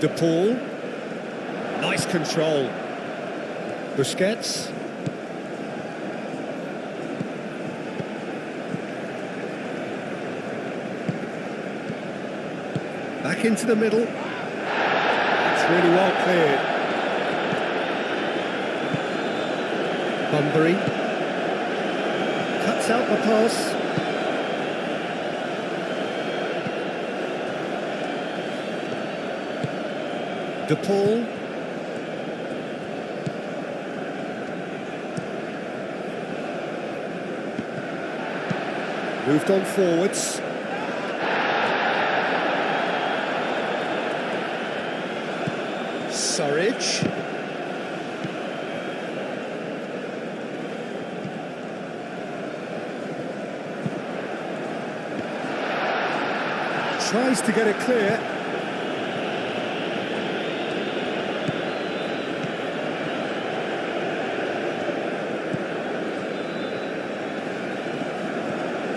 De Paul. Nice control. Busquets. Back into the middle. It's really well cleared. Bunbury. Cuts out the pass. De Paul. Moved on forwards. Surridge. Tries to get it clear.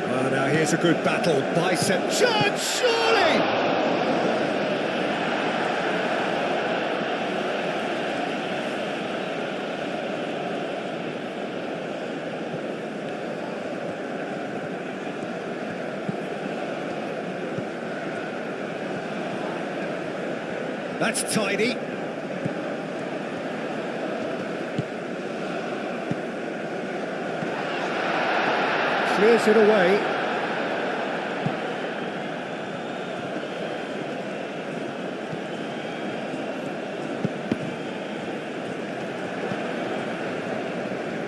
Well, now here's a good battle. Bicep shot, surely! That's tidy. Clears it away.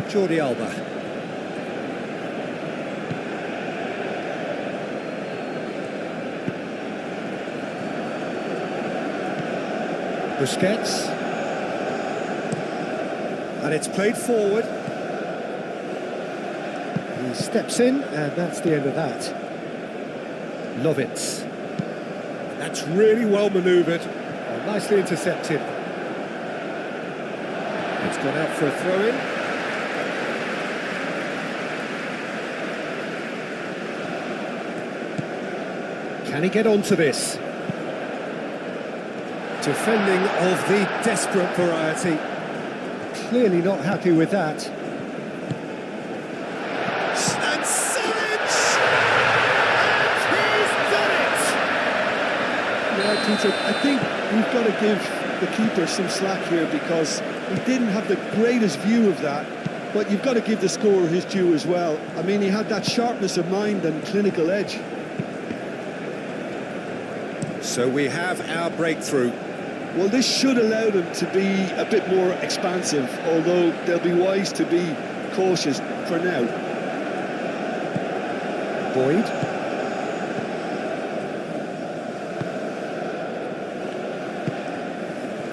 Jordi Alba. Busquets, and it's played forward. He steps in, and that's the end of that. Lovitz. That's really well manoeuvred, nicely intercepted. It's gone out for a throw-in. Can he get onto this? Defending of the desperate variety. Clearly not happy with that. And Surridge! He's done it! Yeah, Peter, I think we've got to give the keeper some slack here because he didn't have the greatest view of that, but you've got to give the scorer his due as well. I mean, he had that sharpness of mind and clinical edge. So we have our breakthrough. Well, this should allow them to be a bit more expansive, although they'll be wise to be cautious for now. Boyd.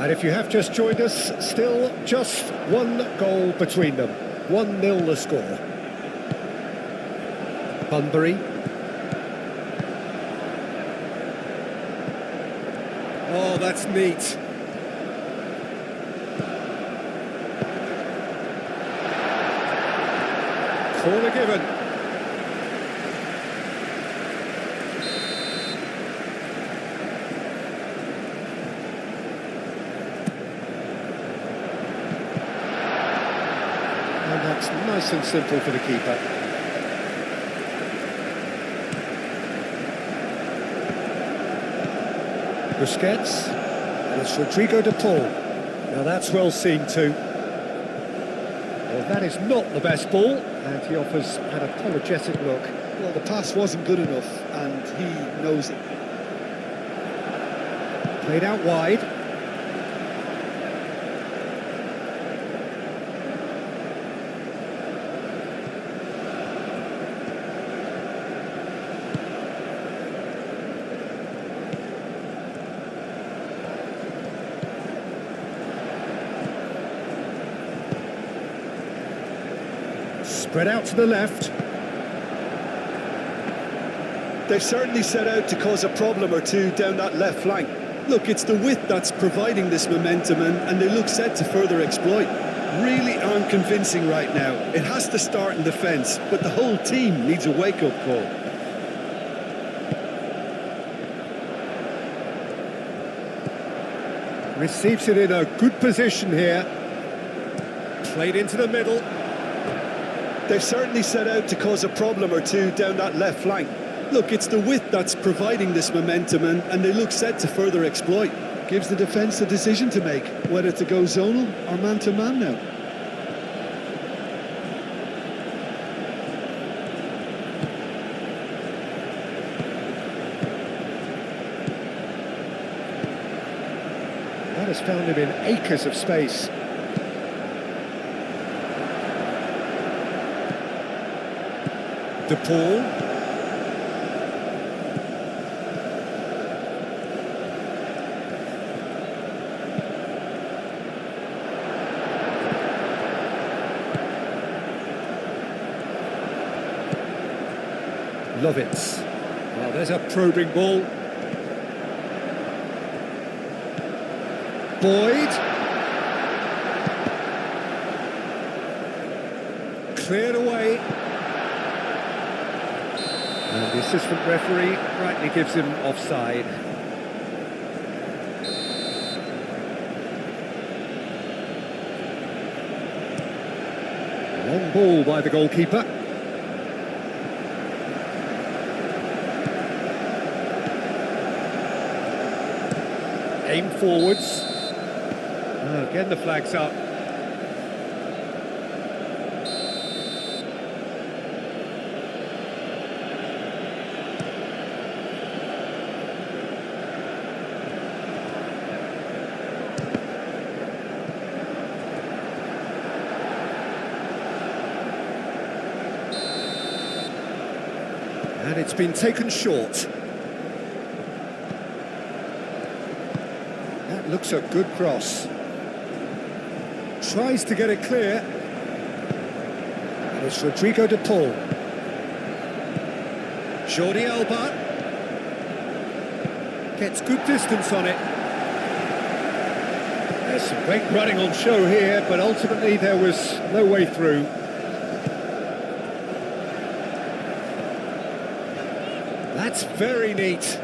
And if you have just joined us, still just one goal between them. 1-0 the score. Bunbury. Oh, that's neat. Corner given. And that's nice and simple for the keeper. Busquets, and it's Rodrigo de Paul. Now that's well seen too. Well, that is not the best ball, and he offers an apologetic look. Well, the pass wasn't good enough, and he knows it. Played out wide. Spread out to the left. They've certainly set out to cause a problem or two down that left flank. Look, it's the width that's providing this momentum, and they look set to further exploit. Really aren't convincing right now. It has to start in defence, but the whole team needs a wake-up call. Receives it in a good position here. Played into the middle. They've certainly set out to cause a problem or two down that left flank. Look, it's the width that's providing this momentum, and they look set to further exploit. Gives the defence a decision to make, whether to go zonal or man-to-man now. That has found him in acres of space. De Paul. Lovitz. Well, there's a probing ball. Boyd. Cleared away. And the assistant referee rightly gives him offside. Long ball by the goalkeeper. Aim forwards. Again the flag's up. And it's been taken short. That looks a good cross. Tries to get it clear. And it's Rodrigo de Paul. Jordi Alba. Gets good distance on it. There's some great running on show here, but ultimately there was no way through. That's very neat.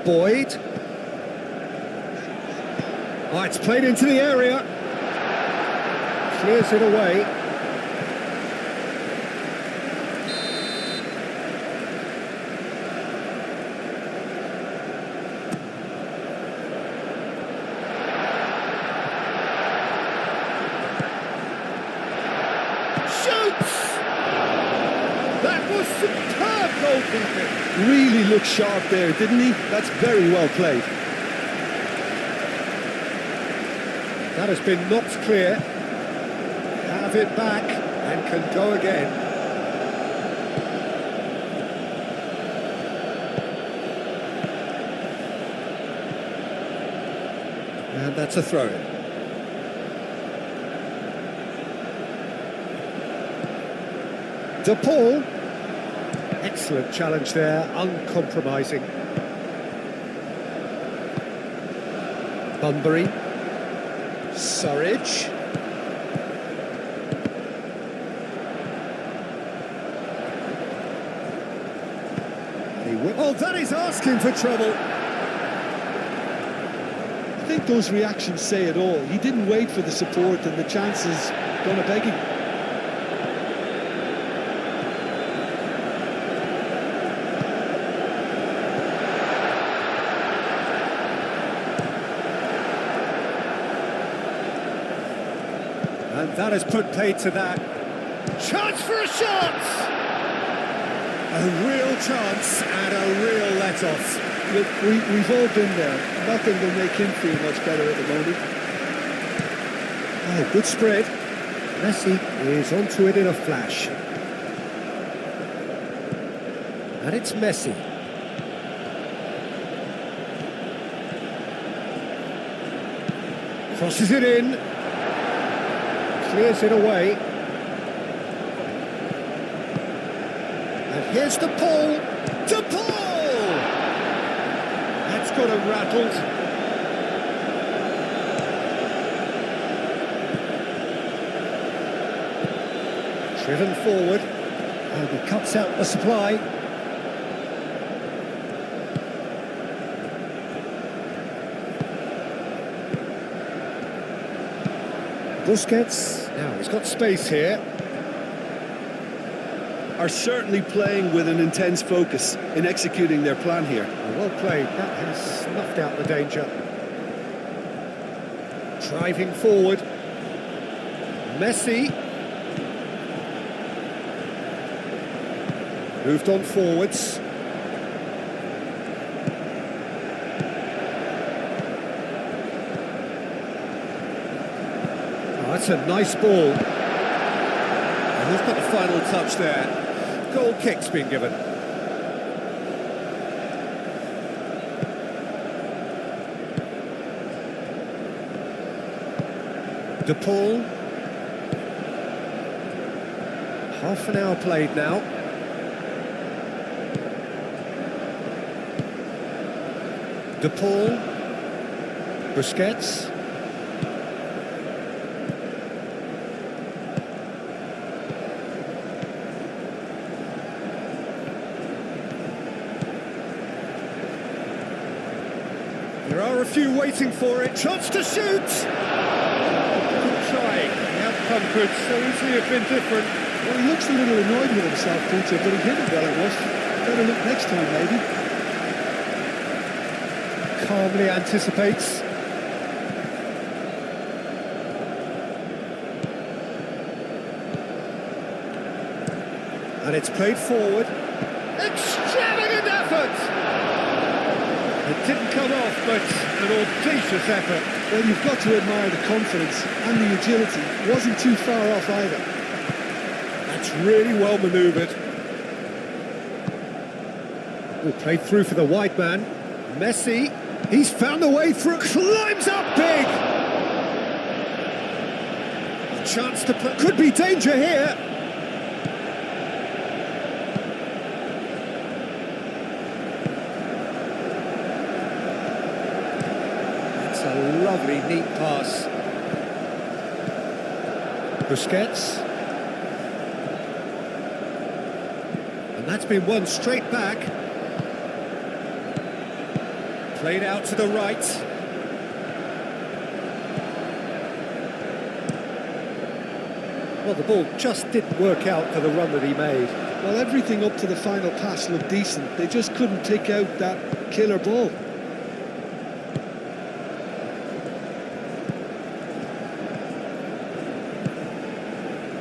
Boyd. Oh, it's played into the area. Clears it away. Shoots! That was superb goalkeeping. Really looked sharp there, didn't he? That's very well played. That has been knocked clear. Have it back and can go again. And that's a throw-in. De Paul. Excellent challenge there, uncompromising. Bunbury. Surridge. Oh, that is asking for trouble. I think those reactions say it all. He didn't wait for the support, and the chances gone a-begging. And that has put paid to that. Chance for a shot! A real chance and a real let-off. Look, we've all been there. Nothing will make him feel much better at the moment. Oh, good spread. Messi is onto it in a flash. And it's Messi. Crosses it in. Clears it away. And here's De Paul. De Paul! That's got him rattled. Driven forward. And he cuts out the supply. Busquets. Now he's got space here. Are certainly playing with an intense focus in executing their plan here. Well played. That has snuffed out the danger. Driving forward. Messi. Moved on forwards. Oh, that's a nice ball. And who's got the final touch there? Goal kick's been given. De Paul. Half an hour played now. De Paul. Busquets. There are a few waiting for it. Chance to shoot! Good try. The outcome could so easily have been different. Well, he looks a little annoyed with himself, Peter, but he hit it well enough. Better look next time, maybe. Calmly anticipates. And it's played forward. Extravagant effort! It didn't come off, but an audacious effort. Well, you've got to admire the confidence and the agility. Wasn't too far off either. That's really well manoeuvred. Oh, played through for the wide man. Messi, he's found a way through. Climbs up big! A chance to play. Could be danger here. A lovely, neat pass. Busquets. And that's been won straight back. Played out to the right. Well, the ball just didn't work out for the run that he made. Well, everything up to the final pass looked decent. They just couldn't take out that killer ball.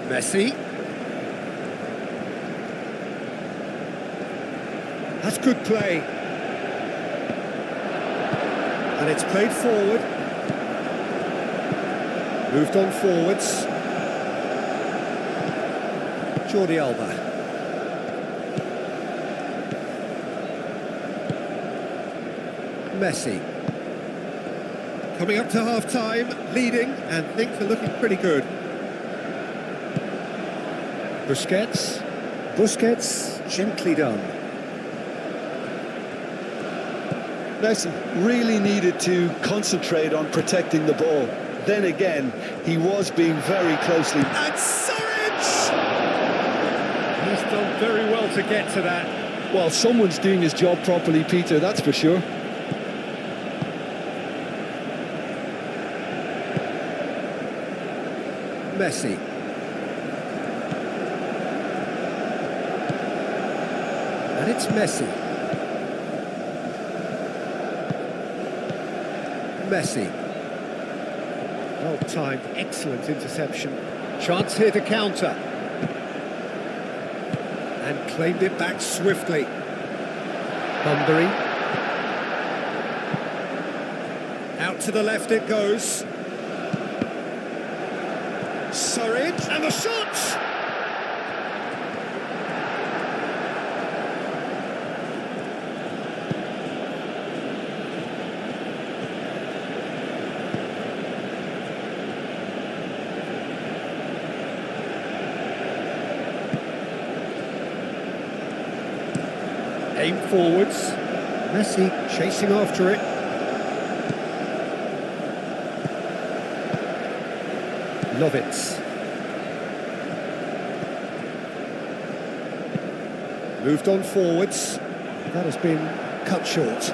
Messi. That's good play. And it's played forward. Moved on forwards. Jordi Alba. Messi. Coming up to half-time, leading, and things are looking pretty good. Busquets. Busquets, gently done. Messi really needed to concentrate on protecting the ball. Then again, he was being very closely. And Surridge! He's done very well to get to that. Well, someone's doing his job properly, Peter, that's for sure. Messi. And it's Messi. Messi. Well-timed, excellent interception. Chance here to counter. And claimed it back swiftly. Bunbury. Out to the left it goes. Surridge, and the shot! Aim forwards. Messi chasing after it. Lovitz. Moved on forwards. That has been cut short.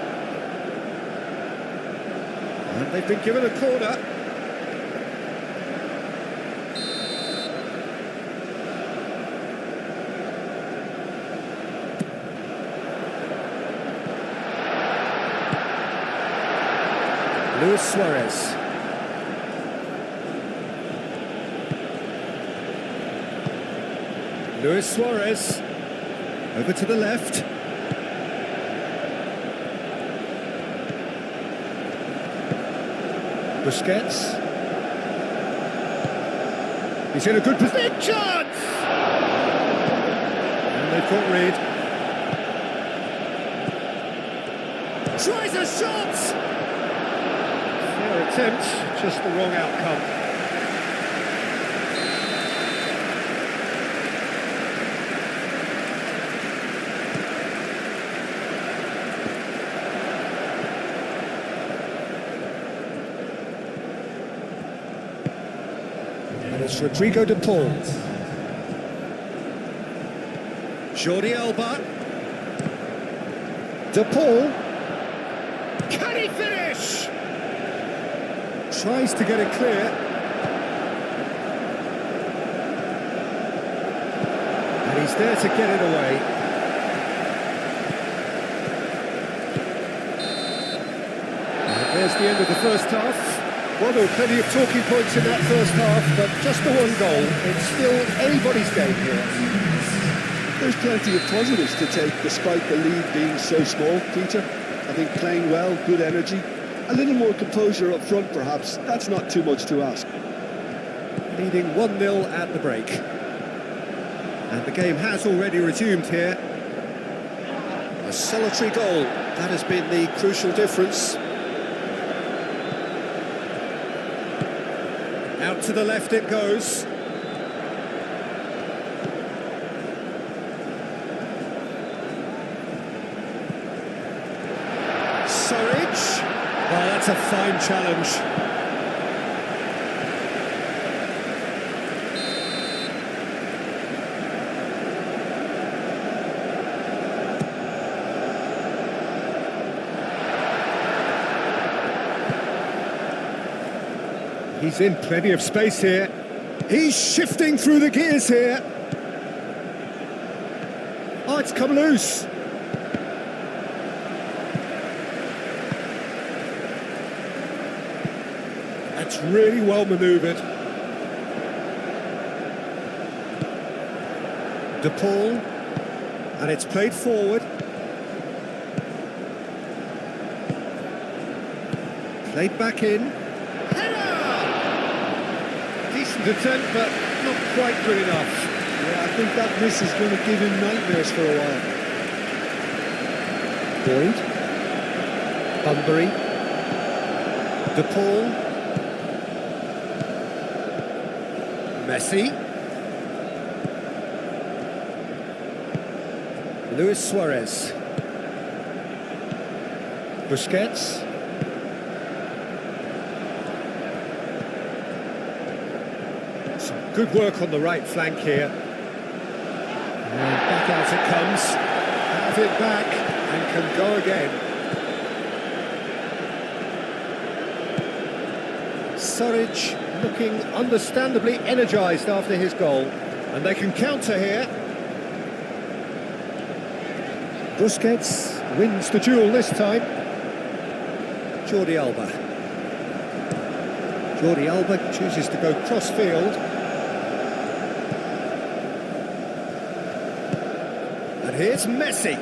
And they've been given a corner. Luis Suarez. Luis Suarez. Over to the left. Busquets. He's in a good position. Chance! And they've got rid. Tries a shot! Fair attempt, just the wrong outcome. It's Rodrigo de Paul. Jordi Alba. De Paul. Can he finish? Tries to get it clear. And he's there to get it away. And there's the end of the first half. Well, there were plenty of talking points in that first half, but just the one goal. It's still anybody's game here. There's plenty of positives to take despite the lead being so small, Peter. I think playing well, good energy, a little more composure up front perhaps. That's not too much to ask. Leading 1-0 at the break. And the game has already resumed here. A solitary goal, that has been the crucial difference. Out to the left it goes. Surridge. Well, that's a fine challenge. He's in plenty of space here. He's shifting through the gears here. Oh, it's come loose. That's really well manoeuvred. De Paul. And it's played forward. Played back in. Decent attempt, but not quite good enough. Yeah, I think that miss is going to give him nightmares for a while. Boyd. Bunbury. De Paul. Messi. Luis Suarez. Busquets. Good work on the right flank here. And back out it comes. Have it back and can go again. Surridge looking understandably energised after his goal. And they can counter here. Busquets wins the duel this time. Jordi Alba. Jordi Alba chooses to go cross-field. And here's Messi.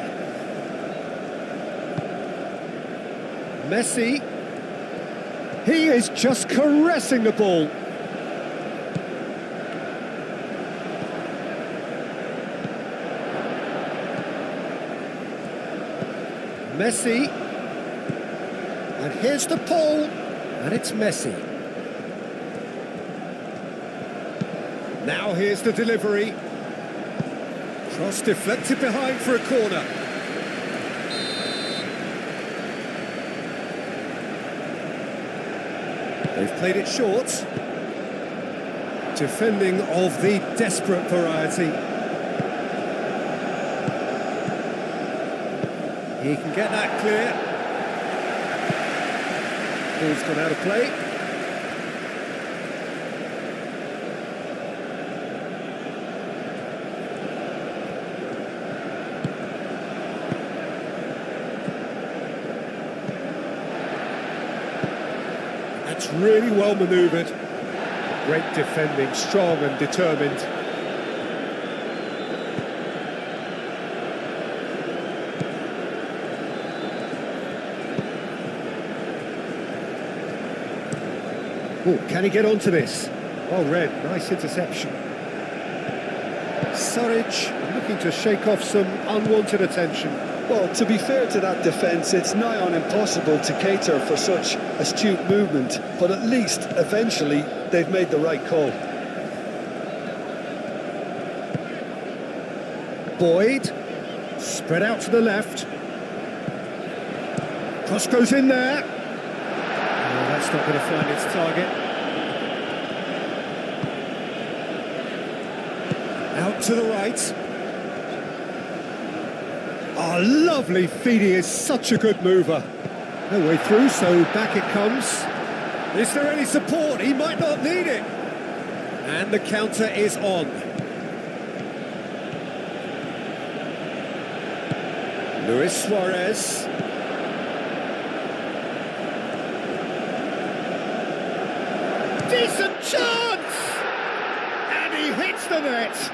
Messi. He is just caressing the ball. Messi. And here's the Paul. And it's Messi. Now here's the delivery. Cross deflected behind for a corner. They've played it short. Defending of the desperate variety. He can get that clear. Ball's gone out of play. That's really well manoeuvred. Great defending, strong and determined. Oh, can he get onto this? Well read, nice interception. Surridge looking to shake off some unwanted attention. Well, to be fair to that defence, it's nigh on impossible to cater for such astute movement, but at least, eventually, they've made the right call. Boyd, spread out to the left. Cross goes in there. Oh, that's not going to find its target. Out to the right. Oh, lovely feed. He is such a good mover. No way through, so back it comes. Is there any support? He might not need it. And the counter is on. Luis Suarez. Decent chance! And he hits the net.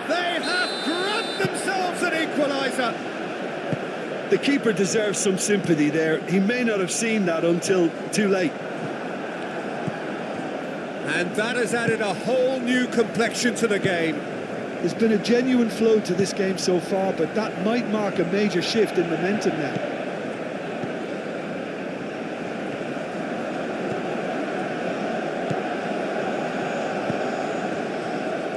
They have grabbed themselves an equaliser. The keeper deserves some sympathy there. He may not have seen that until too late. And that has added a whole new complexion to the game. There's been a genuine flow to this game so far, but that might mark a major shift in momentum now.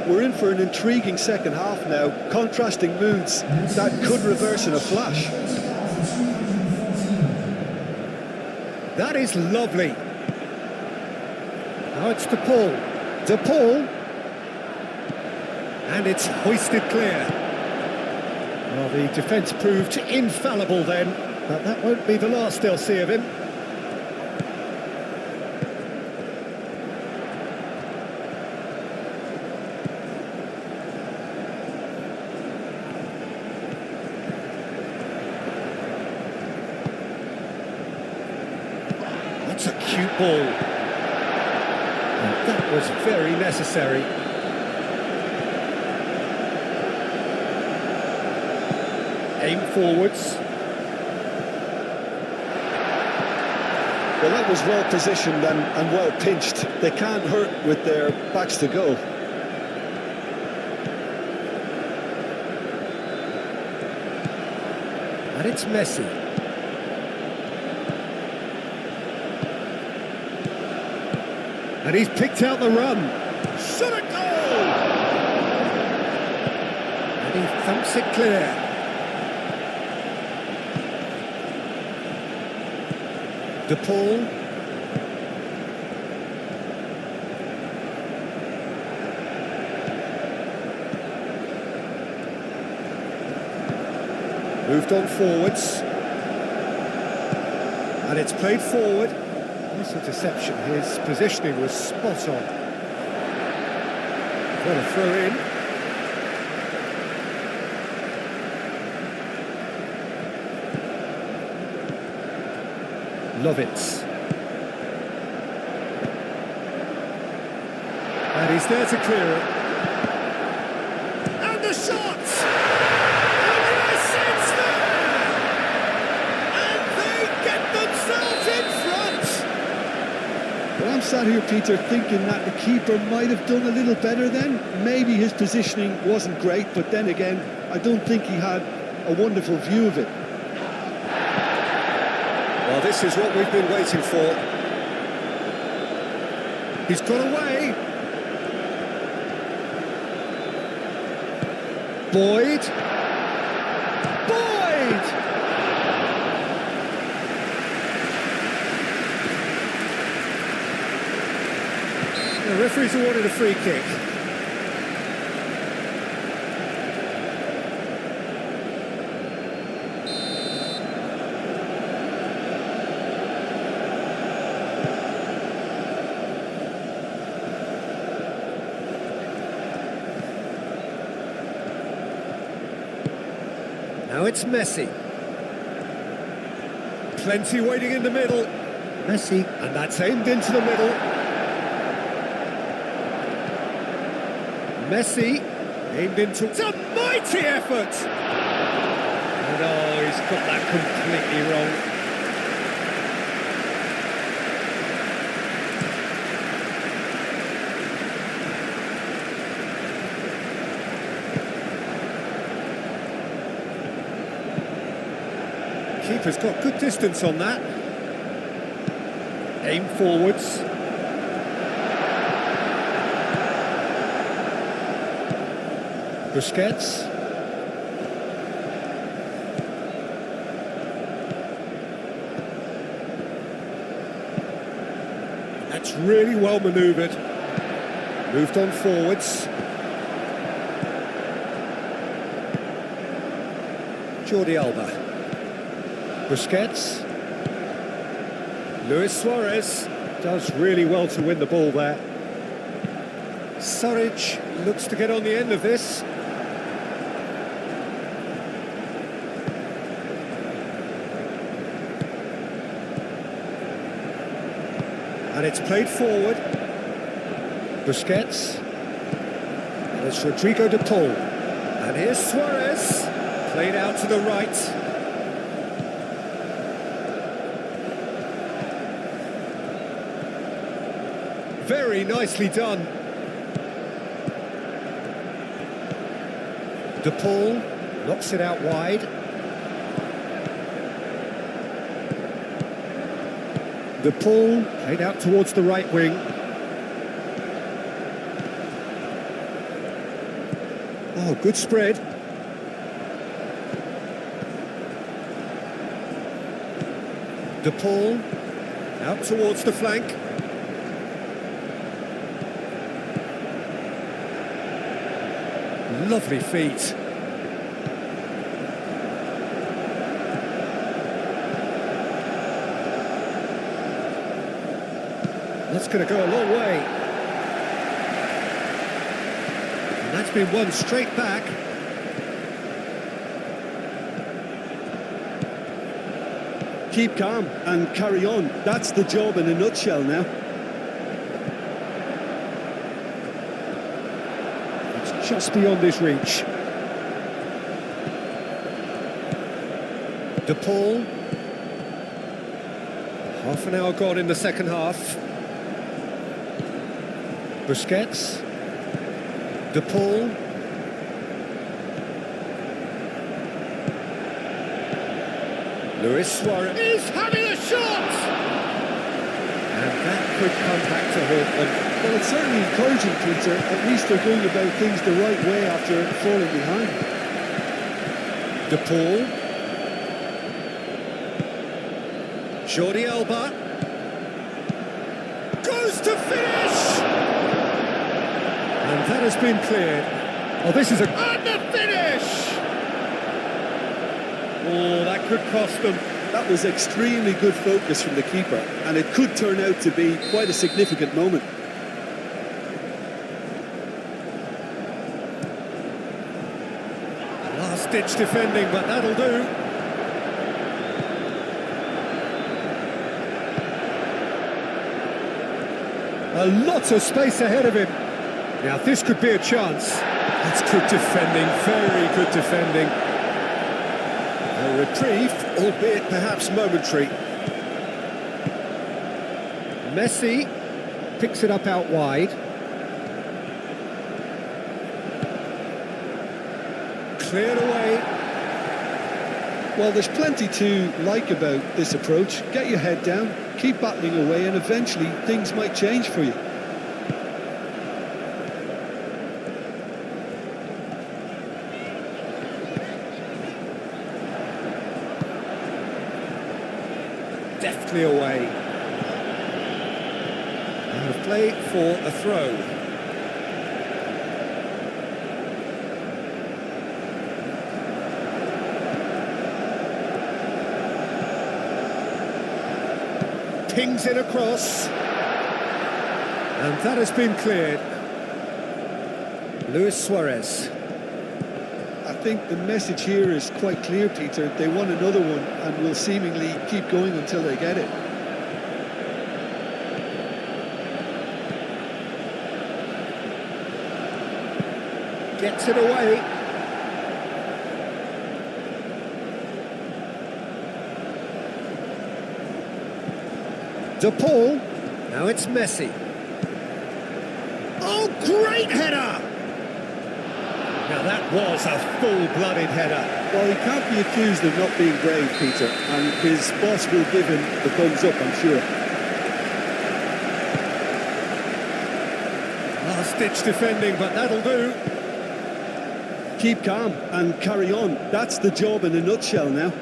We're in for an intriguing second half now, contrasting moods that could reverse in a flash. That is lovely. Now it's DePaul. DePaul. And it's hoisted clear. Well, the defence proved infallible then, but that won't be the last they'll see of him. That's a cute ball. And that was very necessary. Aim forwards. Well, that was well positioned and well pinched. They can't hurt with their backs to goal. And it's Messi. And he's picked out the run. Shot a goal! And he thumps it clear. DePaul. Moved on forwards. And it's played forward. Nice interception. His positioning was spot on. What a throw in. Lovitz. And he's there to clear it. And the shot! And yes, it's there! And they get themselves in front! Well, I'm sat here, Peter, thinking that the keeper might have done a little better then. Maybe his positioning wasn't great, but then again, I don't think he had a wonderful view of it. Well, this is what we've been waiting for. He's got away. Boyd. Boyd! The referee's awarded a free kick. Now it's Messi. Plenty waiting in the middle. Messi, and that's aimed into the middle. Messi, aimed into... It's a mighty effort! And oh, he's got that completely wrong. Keeper's got good distance on that. Aim forwards. Busquets. That's really well manoeuvred. Moved on forwards. Jordi Alba. Busquets. Luis Suarez does really well to win the ball there. Surridge looks to get on the end of this. And it's played forward. Busquets. And it's Rodrigo de Paul. And here's Suarez. Played out to the right. Very nicely done. De Paul knocks it out wide. De Paul played out towards the right wing. Oh, good spread. De Paul out towards the flank. Lovely feet. That's going to go a long way. And that's been won straight back. Keep calm and carry on. That's the job in a nutshell now. It's just beyond his reach. De Paul. Half an hour gone in the second half. Busquets. De Paul. Luis Suarez is having a shot! And that could come back to haunt them. Well, it's certainly encouraging, Peter. At least they're going about things the right way after falling behind. De Paul. Jordi Alba. Goes to finish! And that has been cleared. Oh, this is a... And the finish! Oh, that could cost them. That was extremely good focus from the keeper, and it could turn out to be quite a significant moment. Last-ditch defending, but that'll do. A lot of space ahead of him. Now, this could be a chance. That's good defending, very good defending. A reprieve, albeit perhaps momentary. Messi picks it up out wide. Cleared away. Well, there's plenty to like about this approach. Get your head down, keep battling away, and eventually things might change for you. Deftly away. And a play for a throw. Pings it across. And that has been cleared. Luis Suarez. I think the message here is quite clear, Peter. They want another one and will seemingly keep going until they get it. Gets it away. De Paul. Now it's Messi. Oh, great header! Now that was a full-blooded header. Well, he can't be accused of not being brave, Peter, and his boss will give him the thumbs up, I'm sure. Last-ditch defending, but that'll do. Keep calm and carry on. That's the job in a nutshell now.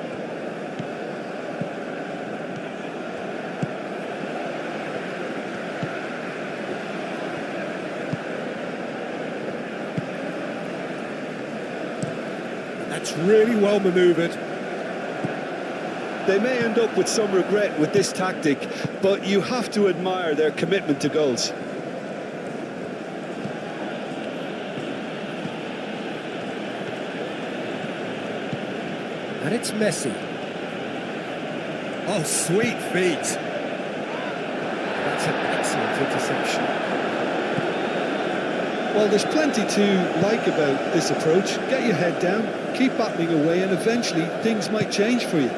That's really well manoeuvred. They may end up with some regret with this tactic, but you have to admire their commitment to goals. And it's Messi. Oh, sweet feet. That's an excellent interception. Well, there's plenty to like about this approach. Get your head down, keep battling away, and eventually things might change for you.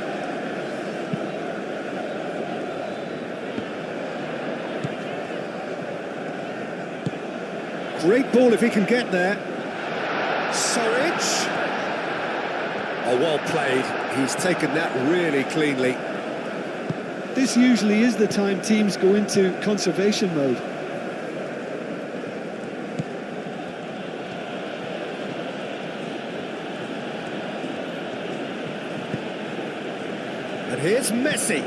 Great ball if he can get there. Surridge. Oh, well played. He's taken that really cleanly. This usually is the time teams go into conservation mode. And here's Messi.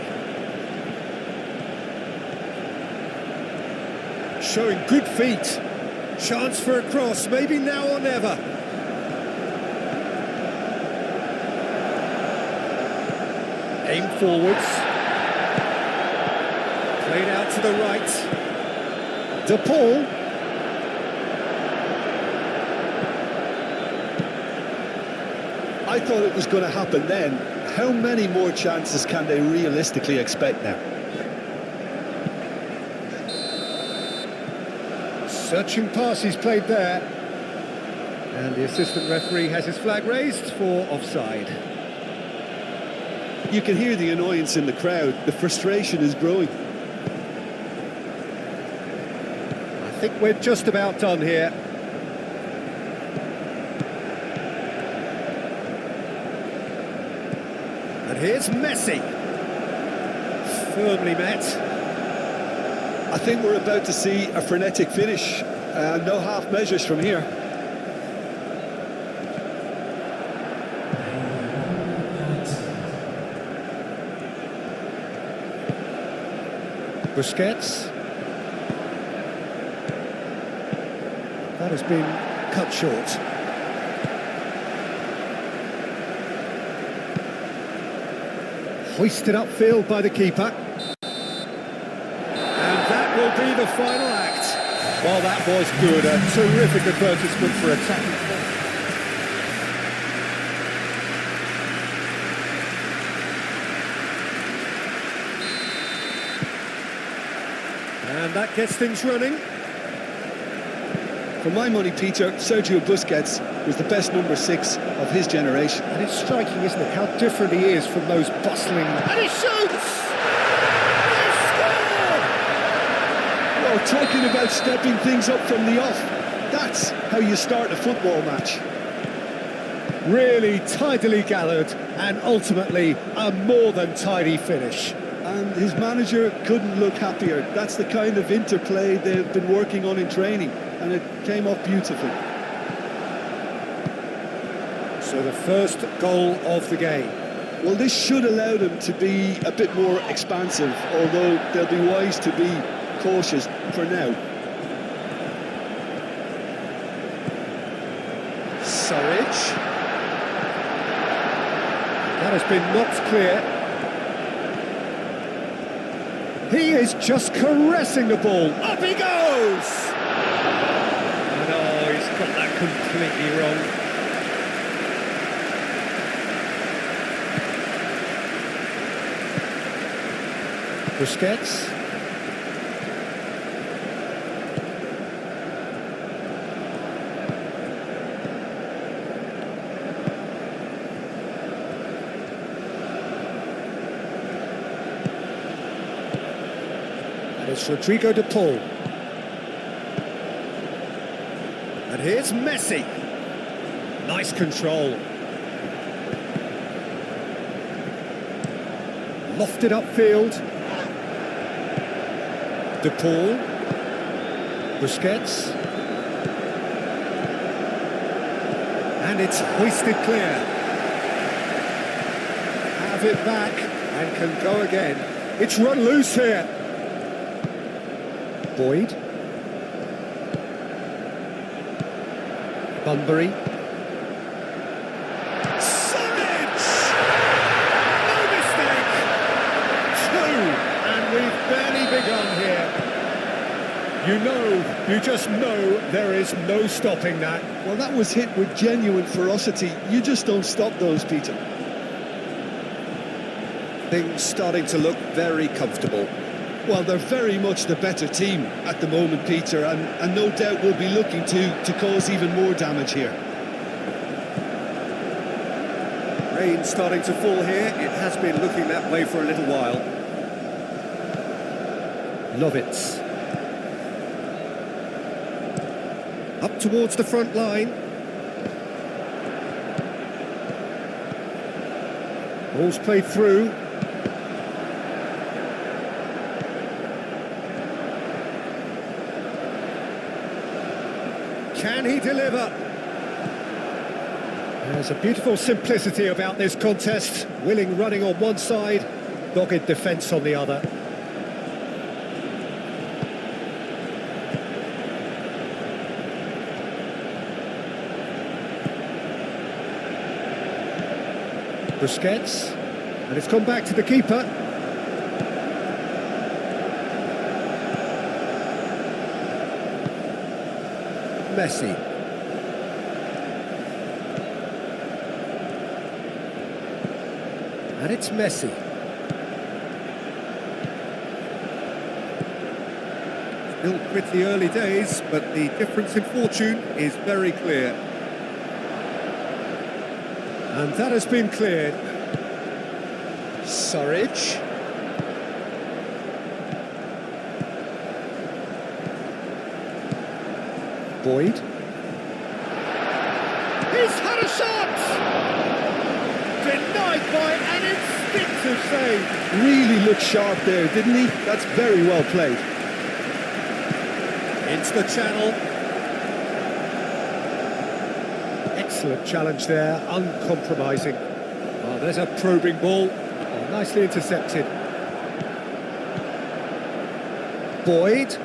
Showing good feet. Chance for a cross, maybe now or never. Aim forwards. Played out to the right. De Paul. I thought it was going to happen then. How many more chances can they realistically expect now? Searching pass he's played there. And the assistant referee has his flag raised for offside. You can hear the annoyance in the crowd. The frustration is growing. I think we're just about done here. And here's Messi. Firmly met. I think we're about to see a frenetic finish. No half measures from here. Busquets. That has been cut short. Hoisted upfield by the keeper. And that will be the final act. Well, that was good. A terrific advertisement for attacking football. And that gets things running. For my money, Peter, Sergio Busquets was the best number 6 of his generation. And it's striking, isn't it, how different he is from those bustling... And he shoots! They score! Well, talking about stepping things up from the off, that's how you start a football match. Really tidily gathered, and ultimately a more than tidy finish. And his manager couldn't look happier. That's the kind of interplay they've been working on in training, and it came off beautifully. So the first goal of the game. Well, this should allow them to be a bit more expansive, although they'll be wise to be cautious for now. Surridge. That has been knocked clear. He is just caressing the ball. Up he goes! And oh, he's got that completely wrong. Busquets. And it's Rodrigo de Paul. And here's Messi. Nice control. Lofted upfield. De Paul. Busquets. And it's hoisted clear. Have it back and can go again. It's run loose here. Boyd. Bunbury. Suric! No mistake! 2, and we've barely begun here. You just know there is no stopping that. Well, that was hit with genuine ferocity. You just don't stop those, Peter. Things starting to look very comfortable. Well, they're very much the better team at the moment, Peter, and no doubt will be looking to cause even more damage here. Rain starting to fall here. It has been looking that way for a little while. Lovitz. Up towards the front line. Ball's played through. Can he deliver? There's a beautiful simplicity about this contest. Willing running on one side, dogged defence on the other. Busquets, and it's gone back to the keeper. Messi. And it's Messi. Still pretty early days, but the difference in fortune is very clear. And that has been cleared. Suric. Boyd. He's had a shot! Denied by an instinctive save. Really looked sharp there, didn't he? That's very well played. Into the channel. Excellent challenge there, uncompromising. Oh, there's a probing ball. Oh, nicely intercepted. Boyd.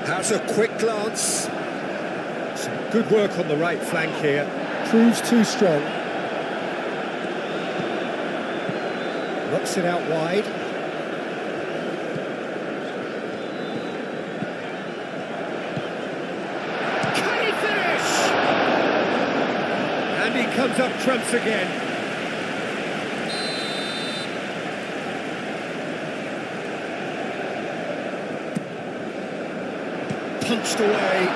Has a quick glance. Some good work on the right flank here. Proves too strong. Knocks it out wide. Can he finish? And he comes up trumps again. Punched away.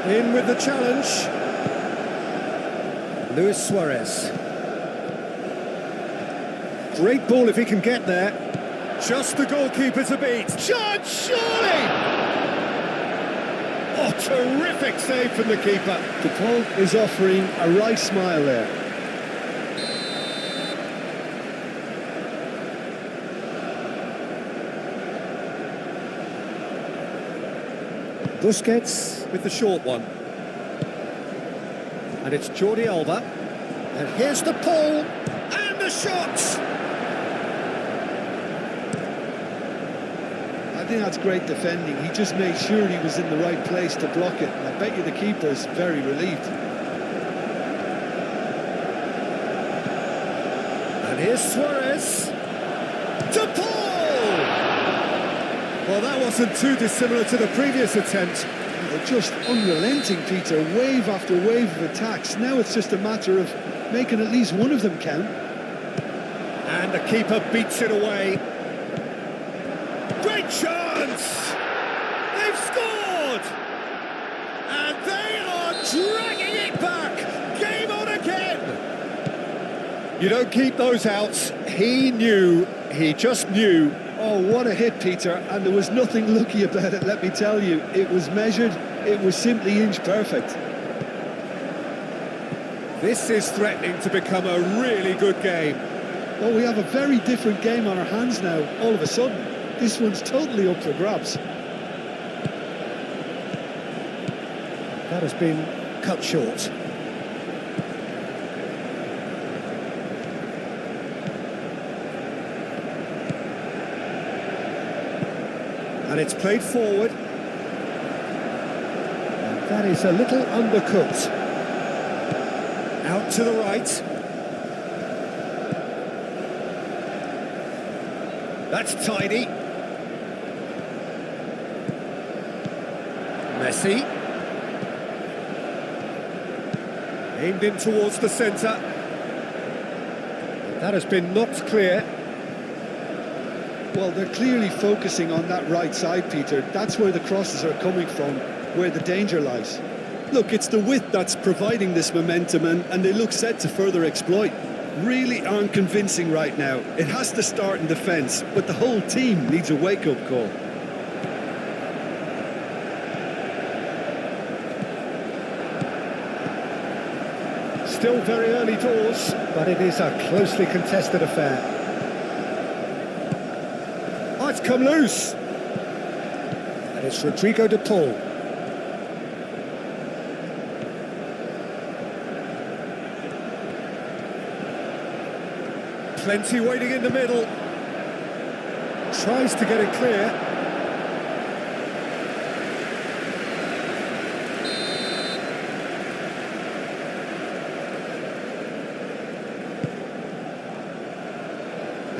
In with the challenge. Luis Suarez. Great ball if he can get there. Just the goalkeeper to beat. Chance, surely! Oh, terrific save from the keeper. De Paul is offering a right smile there. Busquets with the short one. And it's Jordi Alba. And here's the pull. And the shot! I think that's great defending. He just made sure he was in the right place to block it. I bet you the keeper's very relieved. And here's Suarez. De Paul! Well, that wasn't too dissimilar to the previous attempt. They're just unrelenting, Peter. Wave after wave of attacks. Now it's just a matter of making at least one of them count. And the keeper beats it away. Great chance! They've scored! And they are dragging it back! Game on again! You don't keep those outs. He knew, he just knew. Oh, what a hit, Peter, and there was nothing lucky about it, let me tell you. It was measured, it was simply inch perfect. This is threatening to become a really good game. Well, we have a very different game on our hands now, all of a sudden. This one's totally up for grabs. That has been cut short. And it's played forward. And that is a little undercooked. Out to the right. That's tidy. Messi. Aimed in towards the centre. And that has been knocked clear. Well, they're clearly focusing on that right side, Peter. That's where the crosses are coming from, where the danger lies. Look, it's the width that's providing this momentum, and they look set to further exploit. Really aren't convincing right now. It has to start in defence, but the whole team needs a wake-up call. Still very early doors, but it is a closely contested affair. Oh, it's come loose. And it's Rodrigo de Paul. Plenty waiting in the middle. Tries to get it clear.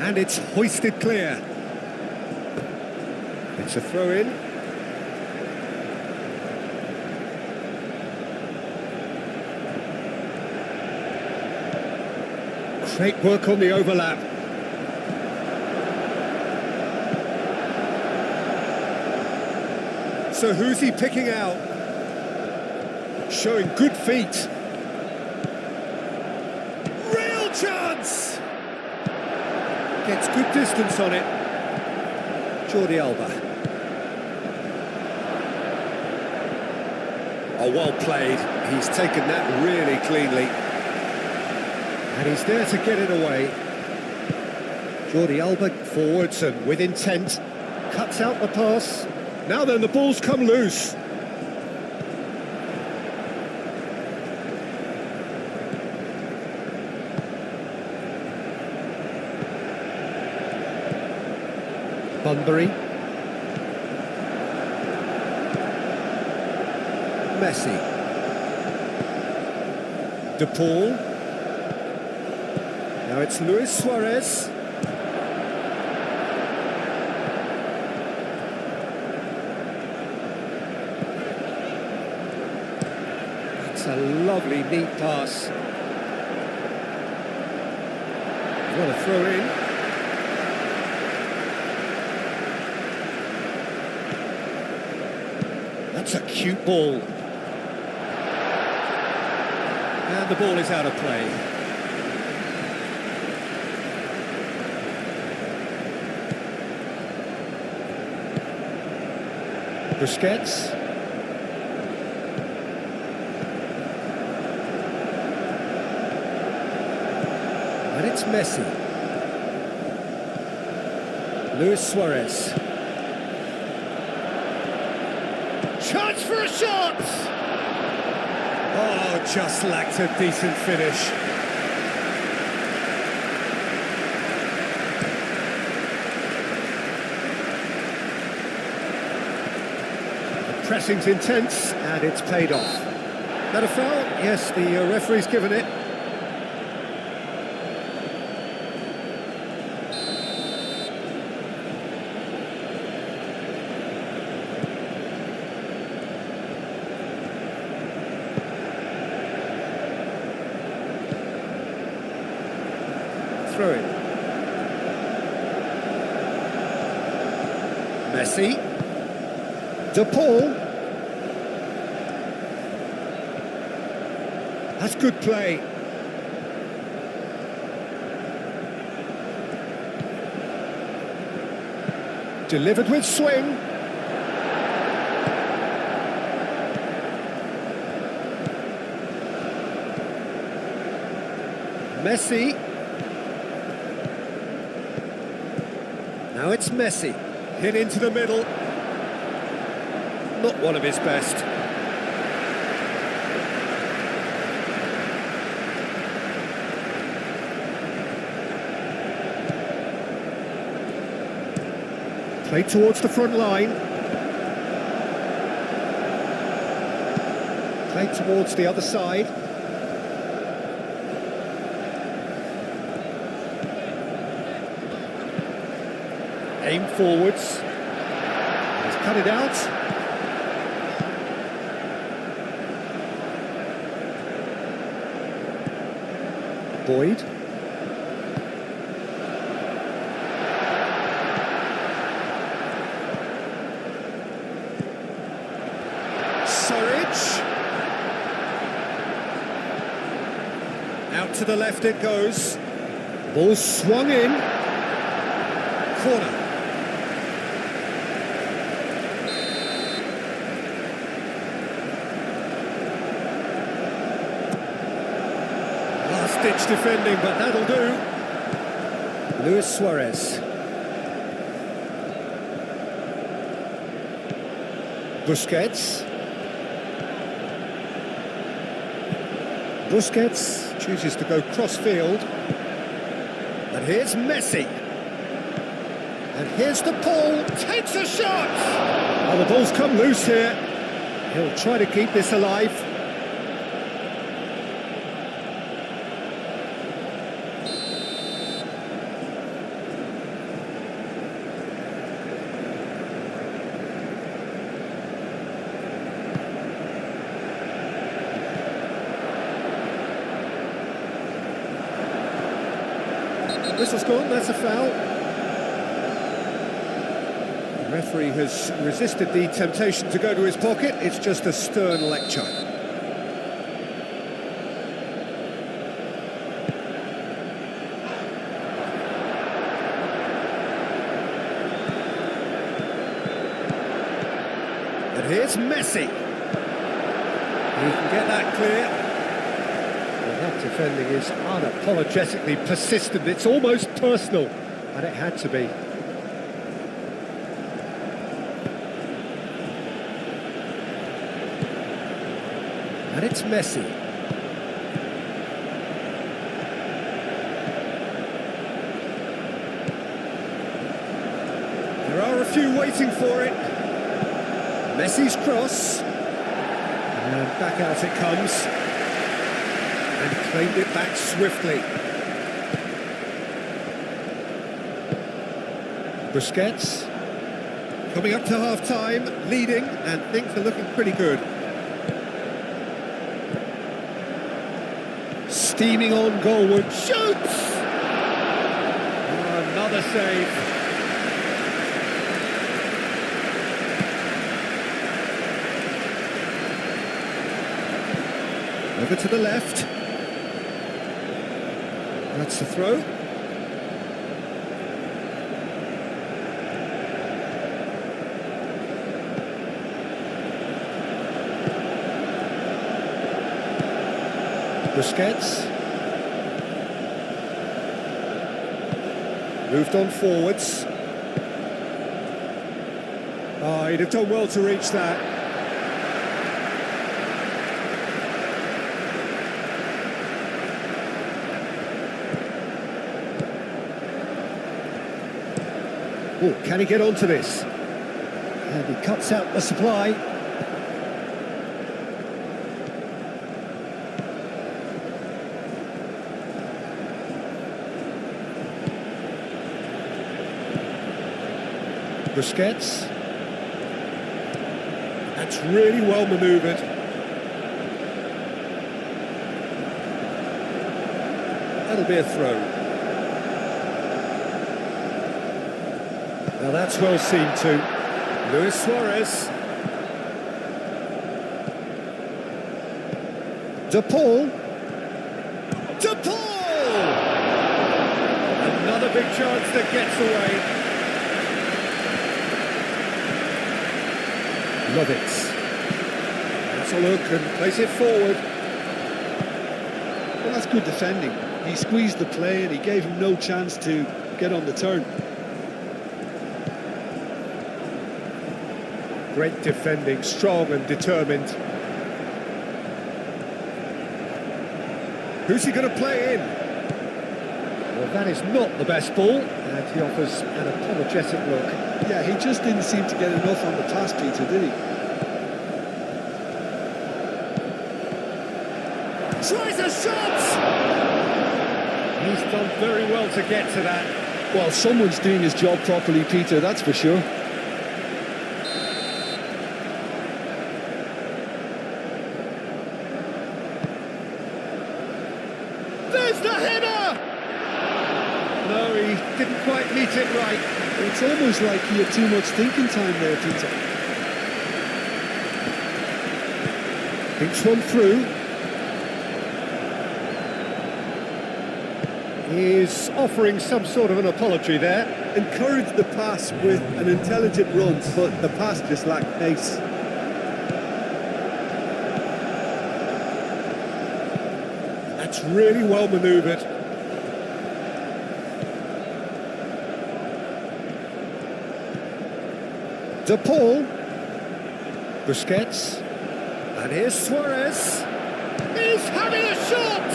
And it's hoisted clear. It's a throw-in. Great work on the overlap. So who's he picking out? Showing good feet. Real chance! Gets good distance on it. Jordi Alba. Oh, well played. He's taken that really cleanly. And he's there to get it away. Jordi Alba forwards and with intent. Cuts out the pass. Now then, the ball's come loose. Bunbury. Messi. De Paul. Now it's Luis Suarez. That's a lovely, neat pass. What a throw in. That's a cute ball. And the ball is out of play. Busquets. And it's Messi. Luis Suarez. Chance for a shot! Oh, just lacked a decent finish. The pressing's intense, and it's paid off. That a foul? Yes, the referee's given it. Throw in. Messi. De Paul. That's good play. Delivered with swing. Messi. Now it's Messi. Hit into the middle. Not one of his best. Played towards the front line. Played towards the other side. Aim forwards. He's cut it out. Boyd. Surridge. Out to the left it goes. Ball swung in. Corner. Last-ditch defending, but that'll do. Luis Suarez. Busquets. Busquets chooses to go cross-field. And here's Messi. And here's the ball. Takes a shot! Oh, the ball's come loose here. He'll try to keep this alive. Whistle's gone, that's a foul. The referee has resisted the temptation to go to his pocket. It's just a stern lecture. And here's Messi. He can get that clear. That defending is unapologetically persistent. It's almost personal, and it had to be. And it's Messi. There are a few waiting for it. Messi's cross. And back out it comes. And claimed it back swiftly. Busquets. Coming up to half-time, leading, and things are looking pretty good. Steaming on goalward, shoots! Oh, another save. Over to the left. That's the throw. Busquets. Moved on forwards. Oh, he'd have done well to reach that. Oh, can he get onto this? And he cuts out the supply. Busquets. That's really well manoeuvred. That'll be a throw. Now that's well seen too. Luis Suarez. De Paul. De Paul! Another big chance that gets away. Love it. That's a look and plays it forward. Well, that's good defending. He squeezed the play and he gave him no chance to get on the turn. Great defending, strong and determined. Who's he going to play in? Well, that is not the best ball, and he offers an apologetic look. Yeah, he just didn't seem to get enough on the pass, Peter, did he? Tries a shot! He's done very well to get to that. Well, someone's doing his job properly, Peter, that's for sure. There's the header! No, he didn't quite meet it right. It's almost like he had too much thinking time there, Peter. Thinks one through. He's offering some sort of an apology there. Encouraged the pass with an intelligent run, but the pass just lacked pace. That's really well manoeuvred. De Paul. Busquets. And here's Suarez. He's having a shot!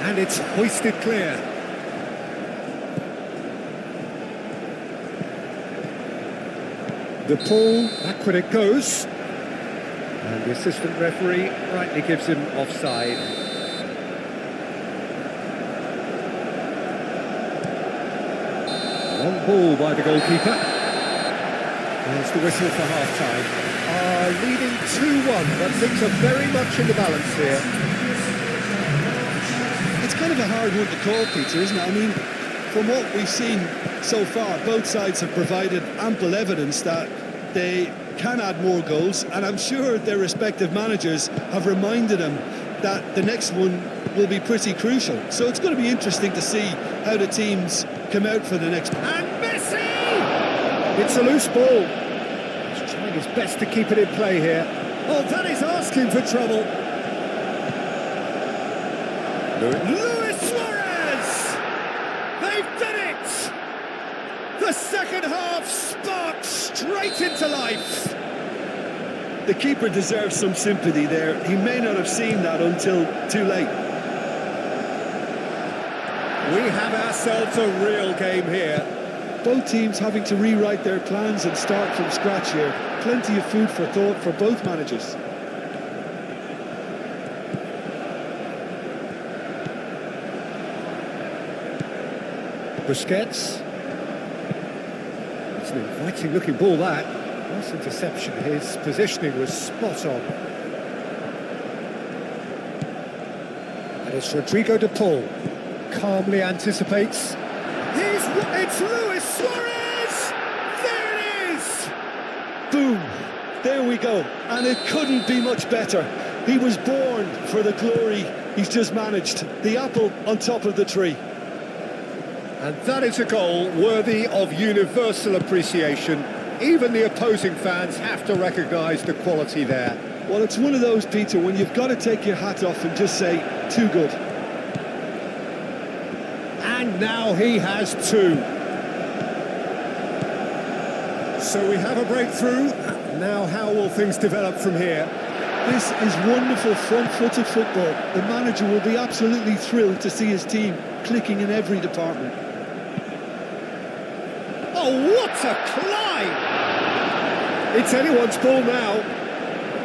And it's hoisted clear. De Paul, back when it goes. And the assistant referee rightly gives him offside. Long ball by the goalkeeper. There's the whistle for half-time. Leading 2-1, but things are very much in the balance here. It's kind of a hard one to call, Peter, isn't it? I mean, from what we've seen so far, both sides have provided ample evidence that they can add more goals, and I'm sure their respective managers have reminded them that the next one will be pretty crucial. So it's going to be interesting to see how the teams come out for the next one. And Messi! It's a loose ball. He's trying his best to keep it in play here. Oh, that is asking for trouble. Luis Suarez! They've done it! The second half sparks straight into life. The keeper deserves some sympathy there. He may not have seen that until too late. We have ourselves a real game here. Both teams having to rewrite their plans and start from scratch here. Plenty of food for thought for both managers. Busquets. It's an inviting looking ball, that. Nice interception. His positioning was spot on. And it's Rodrigo de Paul. Calmly anticipates. It's Luis Suarez! There it is! Boom! There we go. And it couldn't be much better. He was born for the glory he's just managed. The apple on top of the tree. And that is a goal worthy of universal appreciation. Even the opposing fans have to recognise the quality there. Well, it's one of those, Peter, when you've got to take your hat off and just say, too good. And now he has two. So we have a breakthrough. Now how will things develop from here? This is wonderful front-footed football. The manager will be absolutely thrilled to see his team clicking in every department. Oh, what a climb! It's anyone's ball now.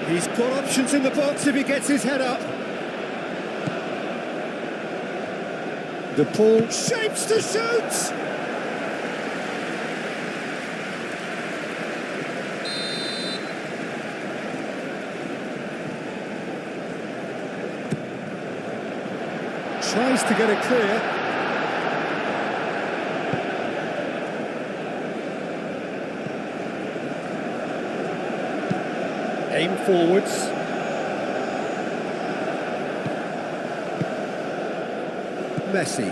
He's got options in the box if he gets his head up. De Paul shapes to shoot! Tries to get it clear. Aim forwards. Messi.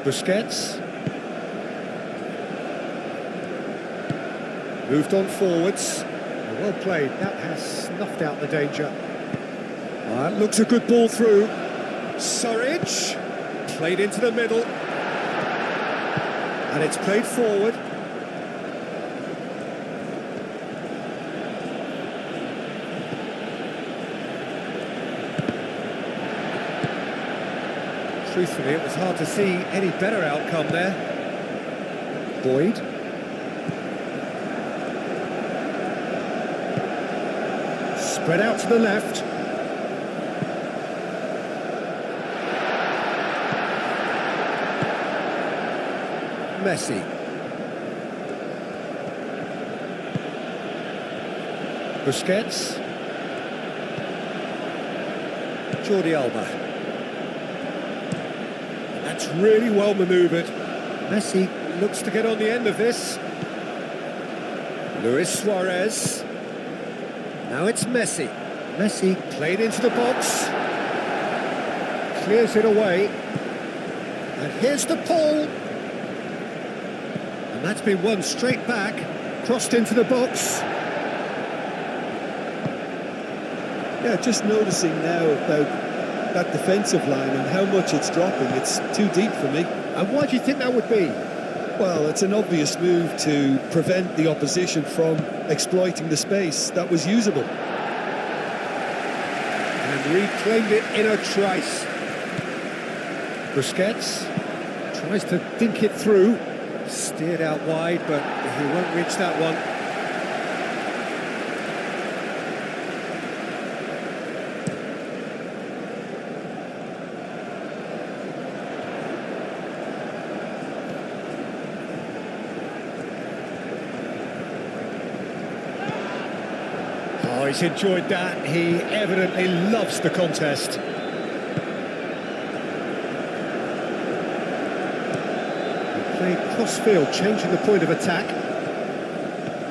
Busquets. Moved on forwards. Well played. That has snuffed out the danger. Looks a good ball through. Surridge. Played into the middle. And it's played forward. Truthfully, it was hard to see any better outcome there. Boyd. Spread out to the left. Messi. Busquets. Jordi Alba. That's really well manoeuvred. Messi looks to get on the end of this. Luis Suarez. Now it's Messi. Messi played into the box. Clears it away. And here's the pull. And that's been won straight back. Crossed into the box. Yeah, just noticing now about that defensive line and how much it's dropping. It's too deep for me. And why do you think that would be? Well, it's an obvious move to prevent the opposition from exploiting the space that was usable. And reclaimed it in a trice. Busquets tries to dink it through. Steered out wide, but he won't reach that one. Oh, he's enjoyed that. He evidently loves the contest. Played cross-field, changing the point of attack.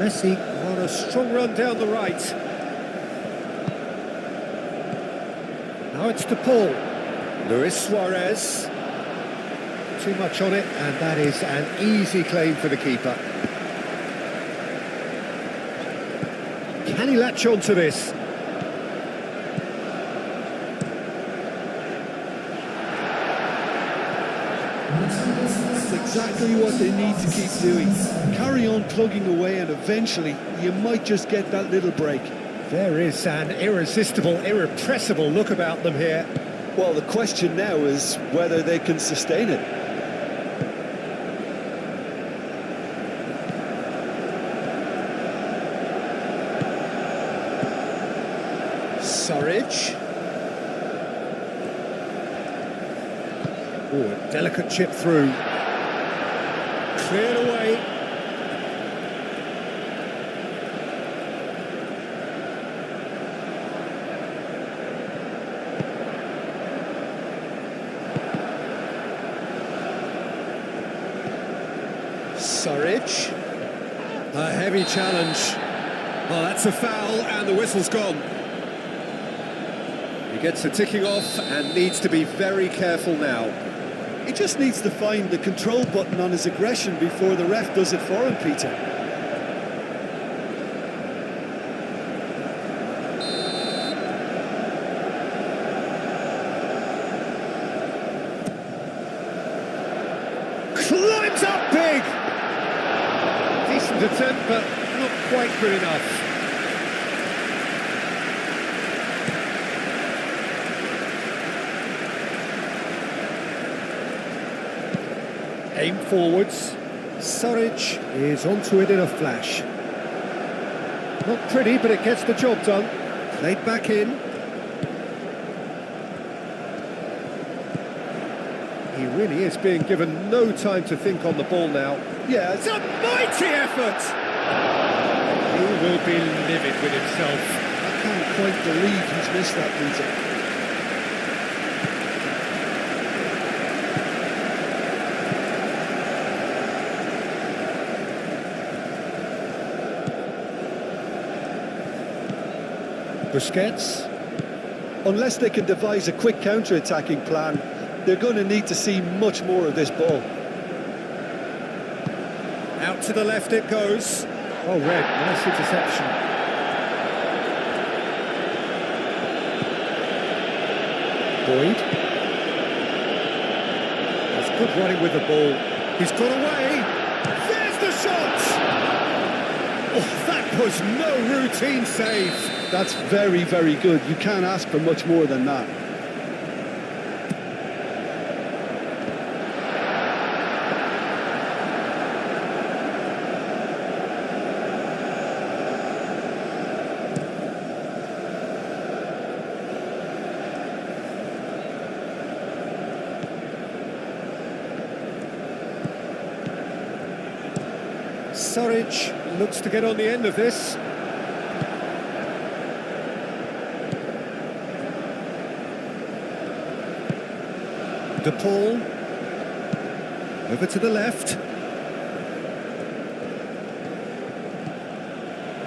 Messi on a strong run down the right. Now it's to Paul. Luis Suarez. Too much on it, and that is an easy claim for the keeper. Can he latch on to this? Exactly what they need to keep doing. Carry on plugging away and eventually you might just get that little break. There is an irresistible, irrepressible look about them here. Well, the question now is whether they can sustain it. Surridge. Oh, a delicate chip through. Cleared away. Surridge. A heavy challenge. Oh, that's a foul, and the whistle's gone. He gets the ticking off and needs to be very careful now. He just needs to find the control button on his aggression before the ref does it for him, Peter. Climbs up big! Decent attempt, but not quite good enough. Aim forwards. Surridge is onto it in a flash. Not pretty, but it gets the job done. Played back in. He really is being given no time to think on the ball now. Yeah, it's a mighty effort! He will be livid with himself. I can't quite believe he's missed that, Peter. Busquets. Unless they can devise a quick counter-attacking plan, they're going to need to see much more of this ball. Out to the left it goes. Oh, red, nice interception. Boyd. That's good running with the ball. He's got away. There's the shot! Oh, that was no routine save. That's very, very good. You can't ask for much more than that. Surridge looks to get on the end of this. De Paul. Over to the left.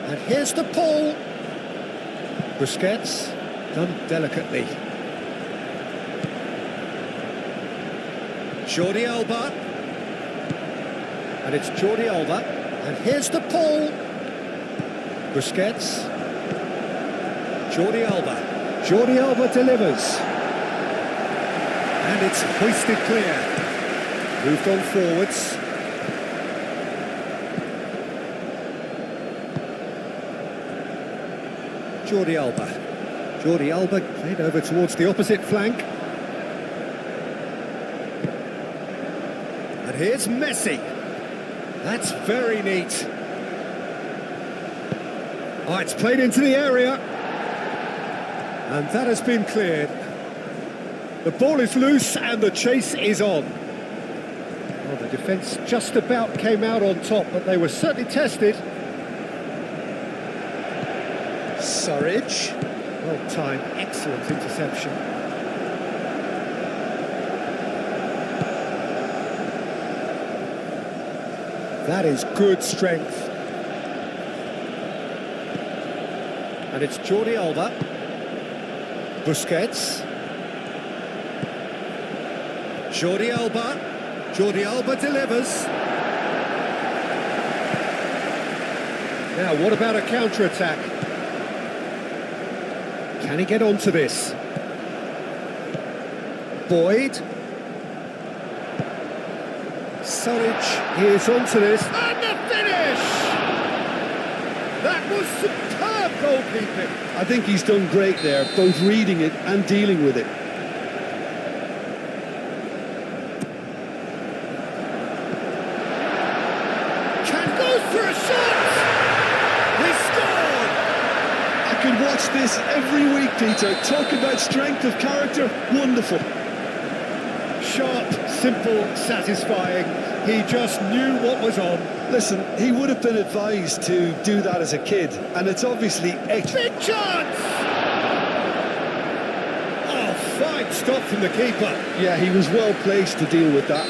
And here's De Paul. Busquets, done delicately. Jordi Alba. And it's Jordi Alba. And here's De Paul. Busquets. Jordi Alba. Jordi Alba delivers. And it's hoisted clear. Moved on forwards. Jordi Alba. Jordi Alba played over towards the opposite flank. And here's Messi. That's very neat. Oh, it's played into the area. And that has been cleared. The ball is loose and the chase is on. Well, the defence just about came out on top, but they were certainly tested. Surridge. Well timed, excellent interception. That is good strength. And it's Jordi Alba. Busquets. Jordi Alba. Jordi Alba delivers. Now, what about a counter-attack? Can he get onto this? Boyd. Surridge, he is onto this. And the finish! That was superb goalkeeping. I think he's done great there, both reading it and dealing with it. Can go for a shot! He scored! I could watch this every week, Peter. Talk about strength of character. Wonderful. Sharp, simple, satisfying. He just knew what was on. Listen, he would have been advised to do that as a kid, and it's obviously Big chance! Oh, fine stop from the keeper. Yeah, he was well placed to deal with that.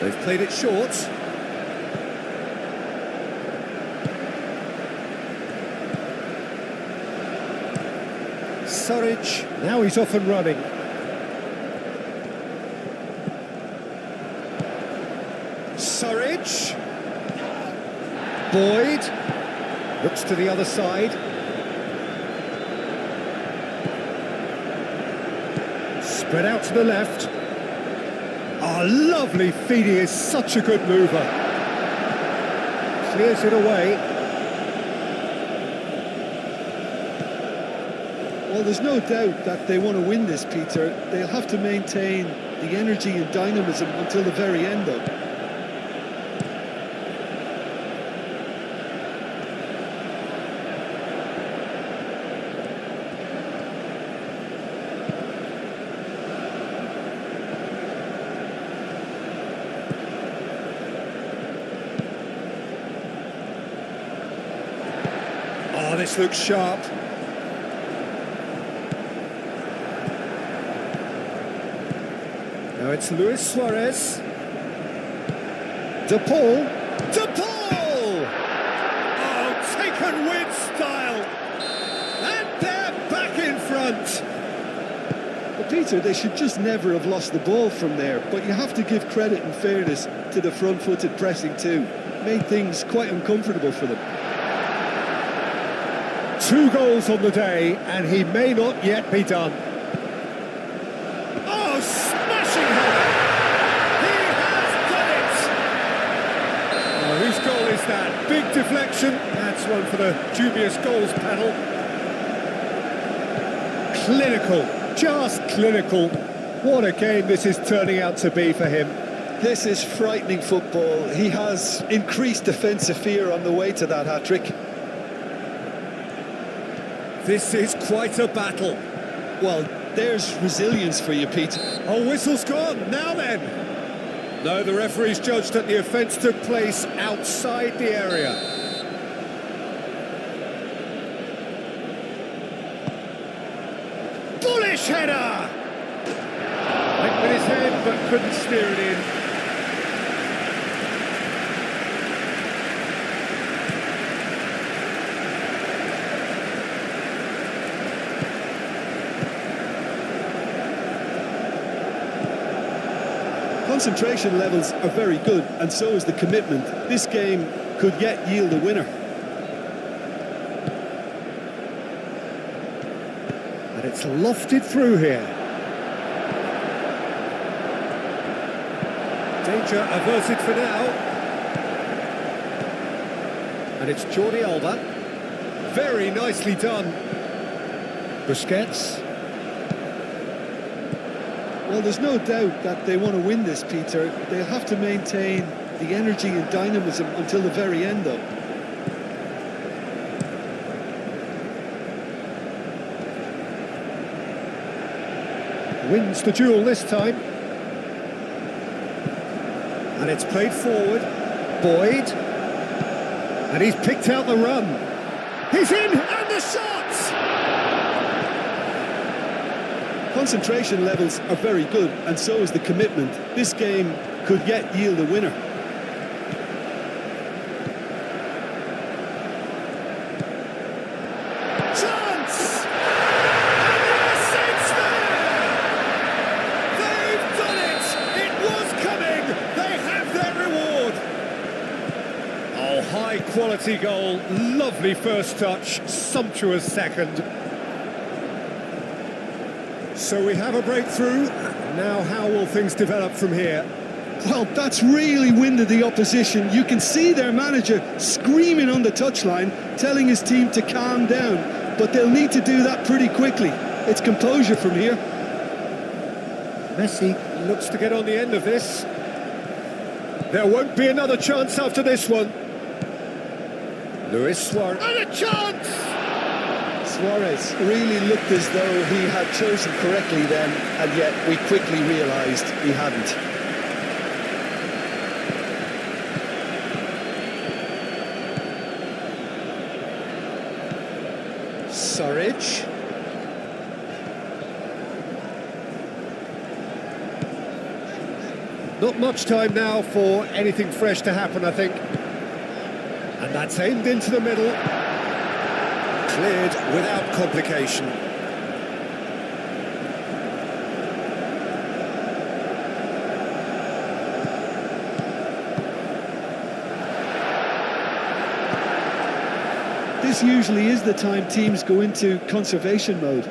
They've played it short. Surridge, now he's off and running. Surridge. Boyd. Looks to the other side. Spread out to the left. Oh, lovely feed. He is such a good mover. Clears it away. Well, there's no doubt that they want to win this, Peter. They'll have to maintain the energy and dynamism until the very end, though. Oh, this looks sharp. Now it's Luis Suarez. De Paul. De Paul! Oh, taken with style. Well, Peter, they should just never have lost the ball from there, but you have to give credit and fairness to the front-footed pressing too. Made things quite uncomfortable for them. 2 goals on the day, and he may not yet be done. Oh, smashing header! He has done it! Oh, whose goal is that? Big deflection. That's one for the dubious goals panel. Clinical, just clinical. What a game this is turning out to be for him. This is frightening football. He has increased defensive fear on the way to that hat-trick. This is quite a battle. Well, there's resilience for you, Pete. Oh, whistle's gone. Now then. No, the referee's judged that the offence took place outside the area. Bullish header! Went with his head, but couldn't steer it in. Concentration levels are very good, and so is the commitment. This game could yet yield a winner. And it's lofted through here. Danger averted for now. And it's Jordi Alba. Very nicely done. Busquets. Well, there's no doubt that they want to win this, Peter. They'll have to maintain the energy and dynamism until the very end, though. Wins the duel this time. And it's played forward. Boyd. And he's picked out the run. He's in, and the shot! Concentration levels are very good, and so is the commitment. This game could yet yield a winner. Chance! And the assist's there! They've done it! It was coming! They have their reward! Oh, high-quality goal. Lovely first touch. Sumptuous second. So we have a breakthrough. Now how will things develop from here? Well, that's really winded the opposition. You can see their manager screaming on the touchline, telling his team to calm down. But they'll need to do that pretty quickly. It's composure from here. Messi looks to get on the end of this. There won't be another chance after this one. Luis Suarez. And a chance! Suarez really looked as though he had chosen correctly then, and yet we quickly realised he hadn't. Surridge. Not much time now for anything fresh to happen, I think. And that's aimed into the middle. Cleared without complication. This usually is the time teams go into conservation mode.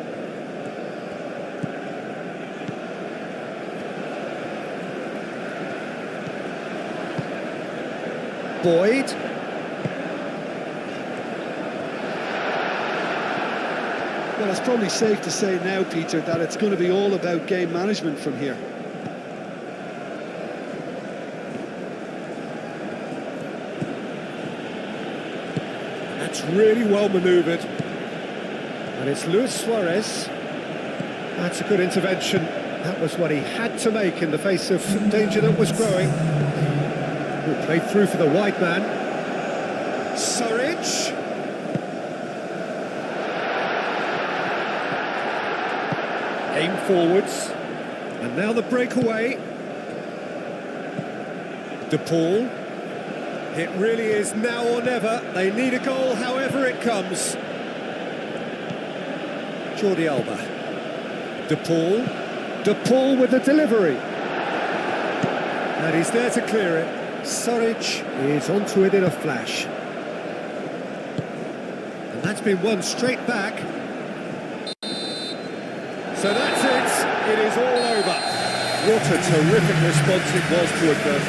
Boyd. Well, it's probably safe to say now, Peter, that it's going to be all about game management from here. That's really well manoeuvred. And it's Luis Suarez. That's a good intervention. That was what he had to make in the face of danger that was growing. Who played through for the wide man. Surridge. Aim forwards. And now the breakaway. De Paul. It really is now or never. They need a goal however it comes. Jordi Alba. De Paul. De Paul with the delivery. And he's there to clear it. Surridge is onto it in a flash. And that's been won straight back. So that's it. It is all over. What a terrific response it was to a goal.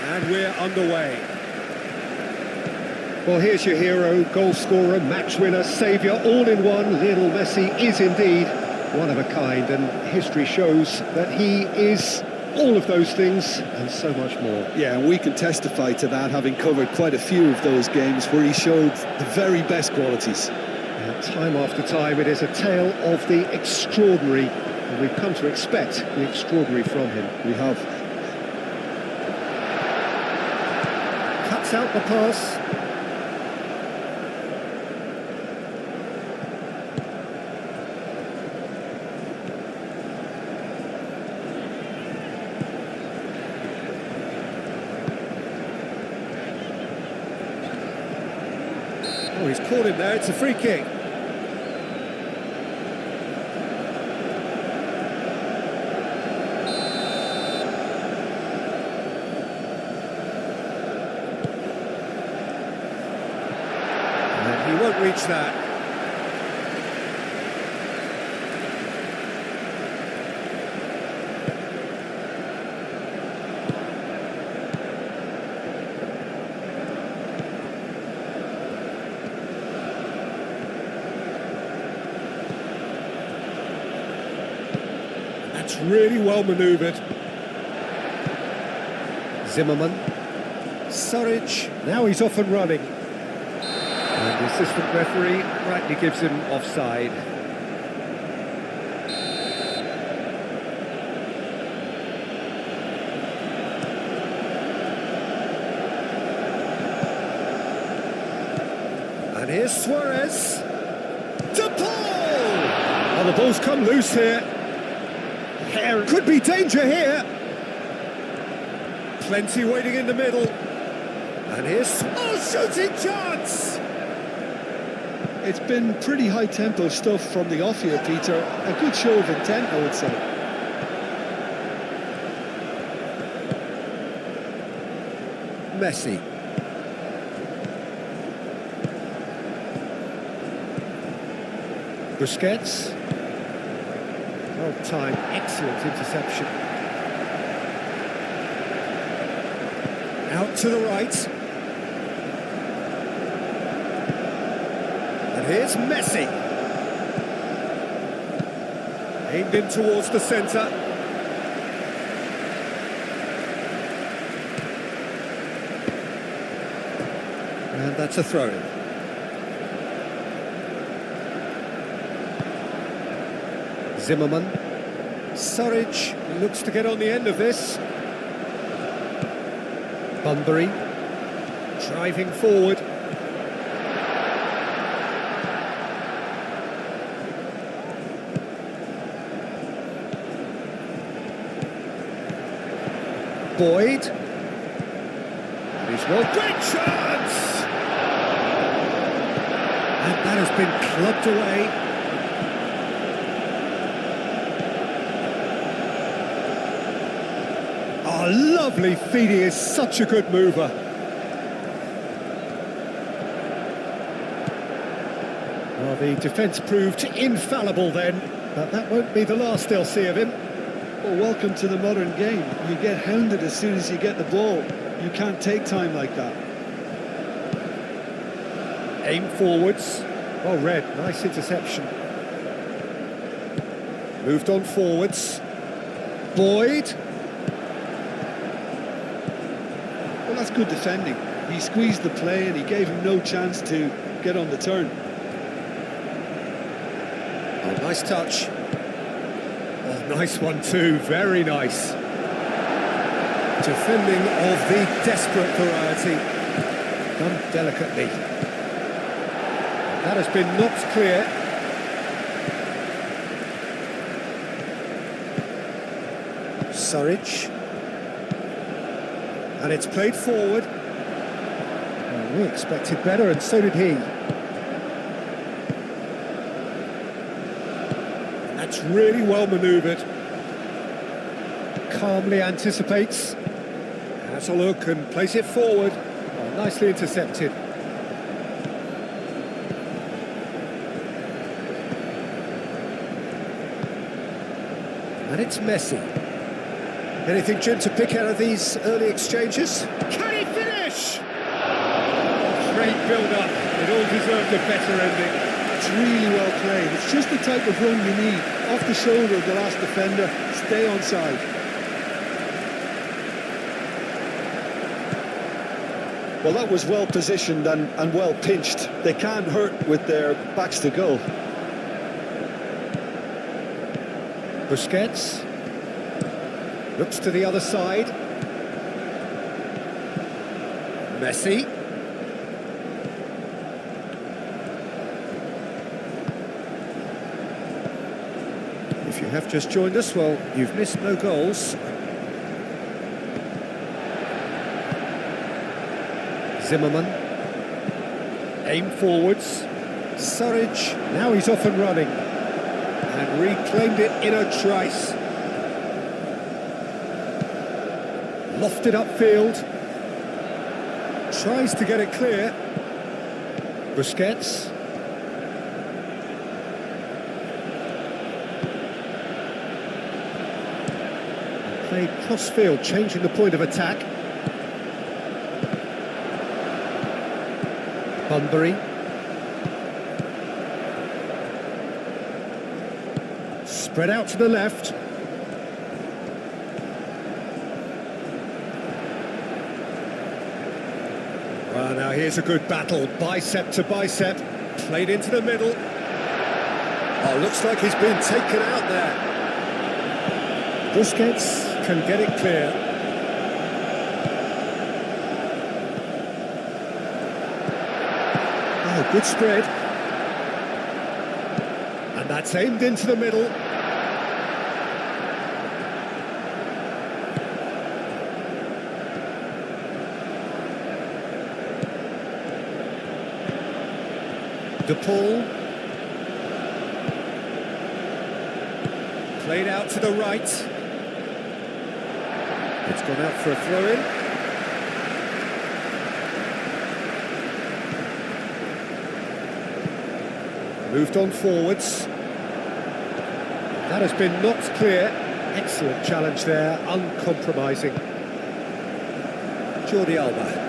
And we're underway. Well, here's your hero, goal scorer, match winner, saviour, all in one. Lionel Messi is indeed one of a kind, and history shows that he is all of those things and so much more. Yeah, and we can testify to that, having covered quite a few of those games where he showed the very best qualities. Time after time, it is a tale of the extraordinary, and we've come to expect the extraordinary from him. We have. Cuts out the pass. Oh, he's caught him there, it's a free kick. And he won't reach that. That's really well manoeuvred. Zimmerman. Surridge. Now he's off and running. And the assistant referee rightly gives him offside. And here's Suarez. De Paul! Oh, the ball's come loose here. Could be danger here. Plenty waiting in the middle. And here's... Oh, shooting chance! It's been pretty high-tempo stuff from the off here, Peter. A good show of intent, I would say. Messi. Busquets. Well timed, excellent interception. Out to the right. And here's Messi. Aimed in towards the centre. And that's a throw-in. Zimmerman. Surridge looks to get on the end of this. Bunbury driving forward. Boyd. And he's well. Great chance! And that has been clubbed away. Oh, lovely feed, he is such a good mover. Well, the defence proved infallible then, but that won't be the last they'll see of him. Well, welcome to the modern game. You get hounded as soon as you get the ball. You can't take time like that. Aim forwards. Well read, nice interception. Moved on forwards. Boyd. Well, that's good defending. He squeezed the play and he gave him no chance to get on the turn. Oh, nice touch. Oh, nice one too, very nice. Defending of the desperate variety. Done delicately. That has been knocked clear. Surridge. And it's played forward. We expected better, and so did he. That's really well manoeuvred. Calmly anticipates. Has a look and plays it forward. Oh, nicely intercepted. And it's Messi. Anything, Jim, to pick out of these early exchanges? Can he finish? Great build-up. It all deserved a better ending. It's really well played. It's just the type of run you need. Off the shoulder of the last defender. Stay onside. Well, that was well positioned and well pinched. They can't hurt with their backs to goal. Busquets looks to the other side. Messi. If you have just joined us, well, you've missed no goals. Zimmerman. Aim forwards. Surridge. Now he's off and running. And reclaimed it in a trice. Lofted upfield. Tries to get it clear. Busquets. Played cross-field, changing the point of attack. Bunbury. Spread out to the left. Well, now here's a good battle, bicep to bicep, played into the middle. Oh, looks like he's been taken out there. Busquets can get it clear. Oh, good spread. And that's aimed into the middle. De Paul. Played out to the right. It's gone out for a throw-in. Moved on forwards. That has been knocked clear. Excellent challenge there, uncompromising. Jordi Alba.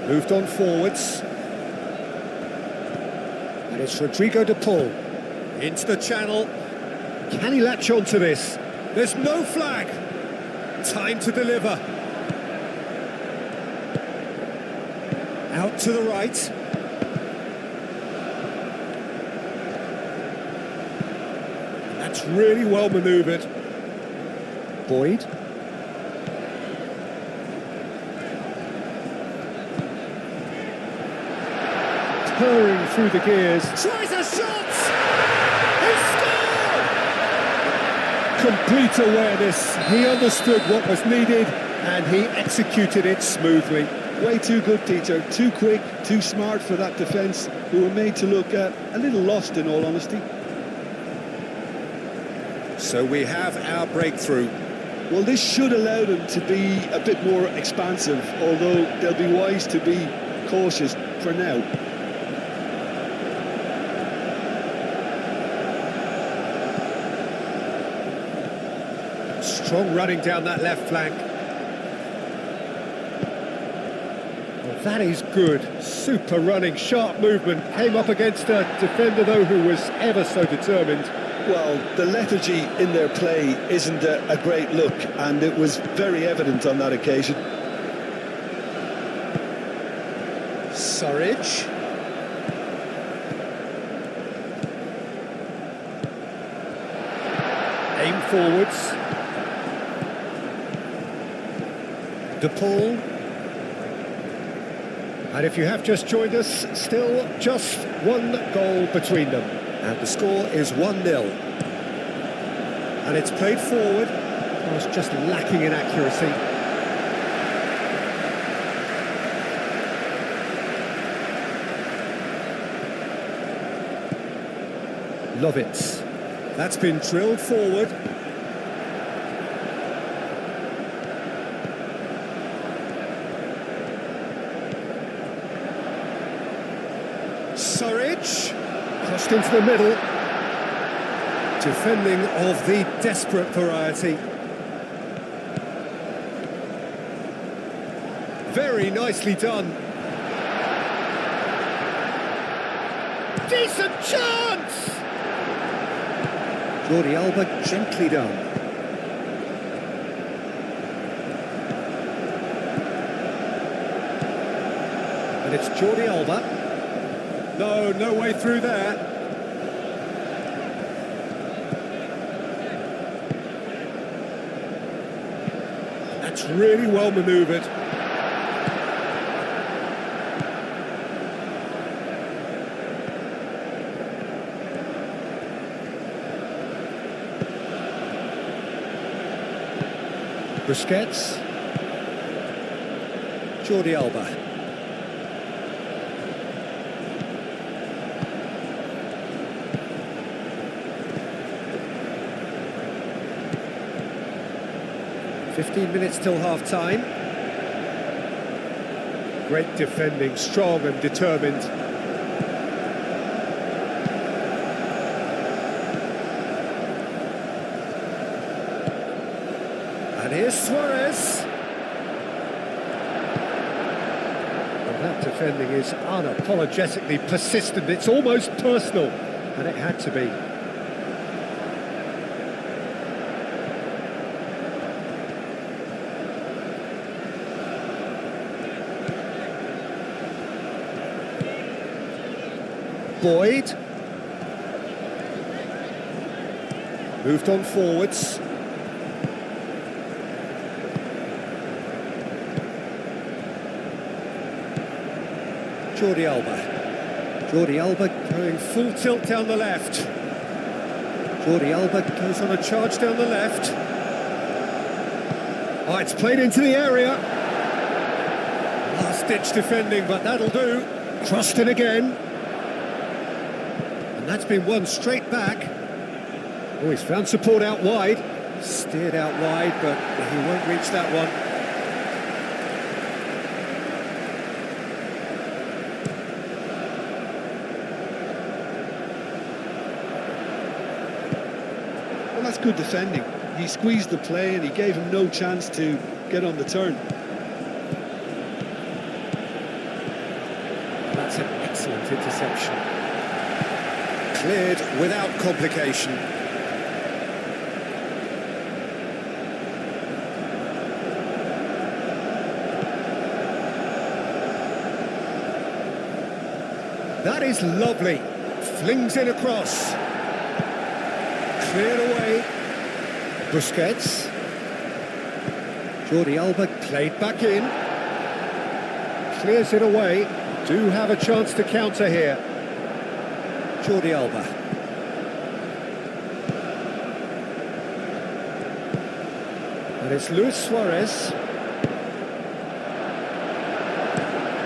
Moved on forwards. And it's Rodrigo de Paul. Into the channel. Can he latch on to this? There's no flag. Time to deliver. Out to the right. That's really well manoeuvred. Boyd. Purring through the gears. Tries a shot! He scored! Complete awareness. He understood what was needed and he executed it smoothly. Way too good, Peter. Too quick, too smart for that defence, who were made to look a little lost, in all honesty. So we have our breakthrough. Well, this should allow them to be a bit more expansive, although they'll be wise to be cautious for now. Strong running down that left flank. Well, that is good. Super running, sharp movement. Came up against a defender, though, who was ever so determined. Well, the lethargy in their play isn't a great look, and it was very evident on that occasion. Surridge. Aim forwards. De Paul. And if you have just joined us, still just one goal between them. And the score is 1-0. And it's played forward. Oh, it's just lacking in accuracy. Lovitz. That's been drilled forward. Surridge. Crossed into the middle. Defending of the desperate variety. Very nicely done. Decent chance! Jordi Alba, gently done. And it's Jordi Alba. No way through there. That's really well manoeuvred. Busquets. Jordi Alba. "15 minutes till half-time. Great defending, strong and determined. And here's Suarez. Well, that defending is unapologetically persistent. It's almost personal, and it had to be. Boyd. Moved on forwards. Jordi Alba. Jordi Alba going full tilt down the left. Jordi Alba goes on a charge down the left. Oh, it's played into the area. Last-ditch defending, but that'll do. Crossed in again. And that's been won straight back. Oh, he's found support out wide. Steered out wide, but he won't reach that one. Well, that's good defending. He squeezed the play and he gave him no chance to get on the turn. That's an excellent interception. Cleared without complication. That is lovely. Flings it across. Cleared away. Busquets. Jordi Alba played back in. Clears it away. Do have a chance to counter here. Jordi Alba. And it's Luis Suarez.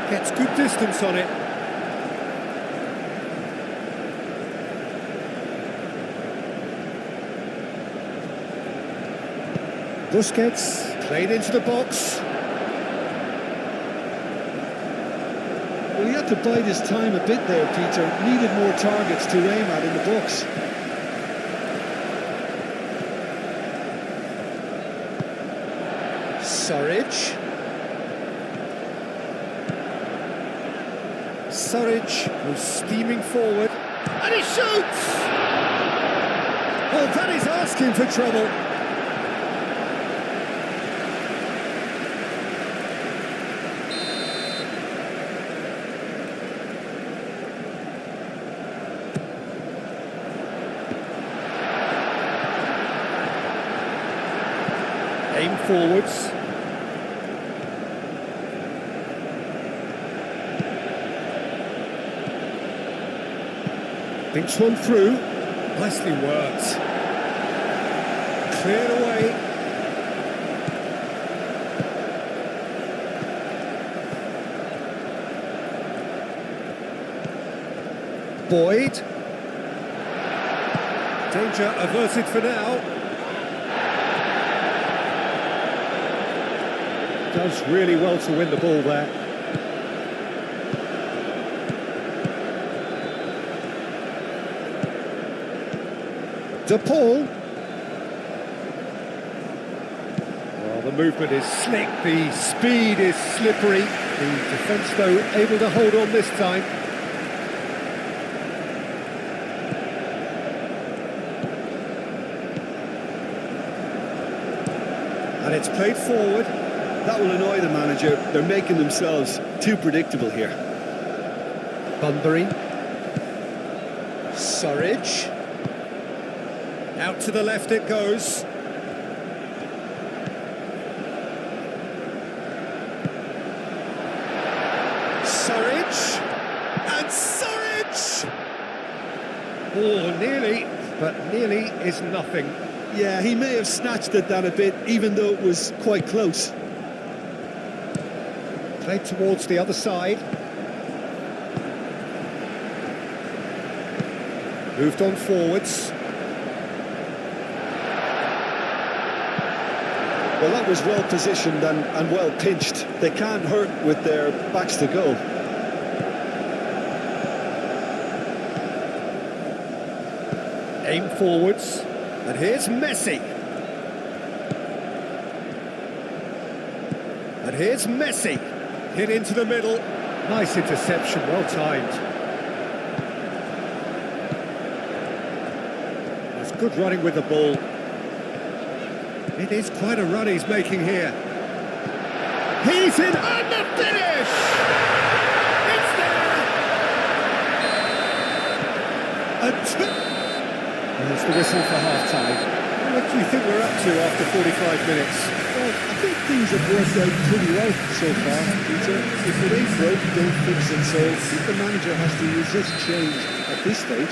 Gets good distance on it. Busquets played into the box. Well, he had to bide his time a bit there, Peter. Needed more targets to aim at in the box. Surridge. Surridge goes steaming forward. And he shoots! Well, that is asking for trouble. Aim forwards. Thinks one through. Nicely worked. Cleared away. Boyd. Danger averted for now. Does really well to win the ball there. DePaul. Well, the movement is slick, the speed is slippery. The defence, though, able to hold on this time. And it's played forward. That will annoy the manager. They're making themselves too predictable here. Bunbury. Surridge. Out to the left it goes. Surridge. And Surridge! Oh, nearly, but nearly is nothing. Yeah, he may have snatched it down a bit, even though it was quite close. Played towards the other side. Moved on forwards. Well, that was well positioned and well pinched. They can't hurt with their backs to goal. Aim forwards. And here's Messi. And here's Messi. Hit into the middle. Nice interception, well timed. That's good running with the ball. It is quite a run he's making here. He's in on the finish! It's there! There's the whistle for half-time. What do you think we're up to after 45 minutes? Well, I think things have worked out pretty well so far, Peter. If it ain't broke, don't fix it. So I think the manager has to resist change at this stage.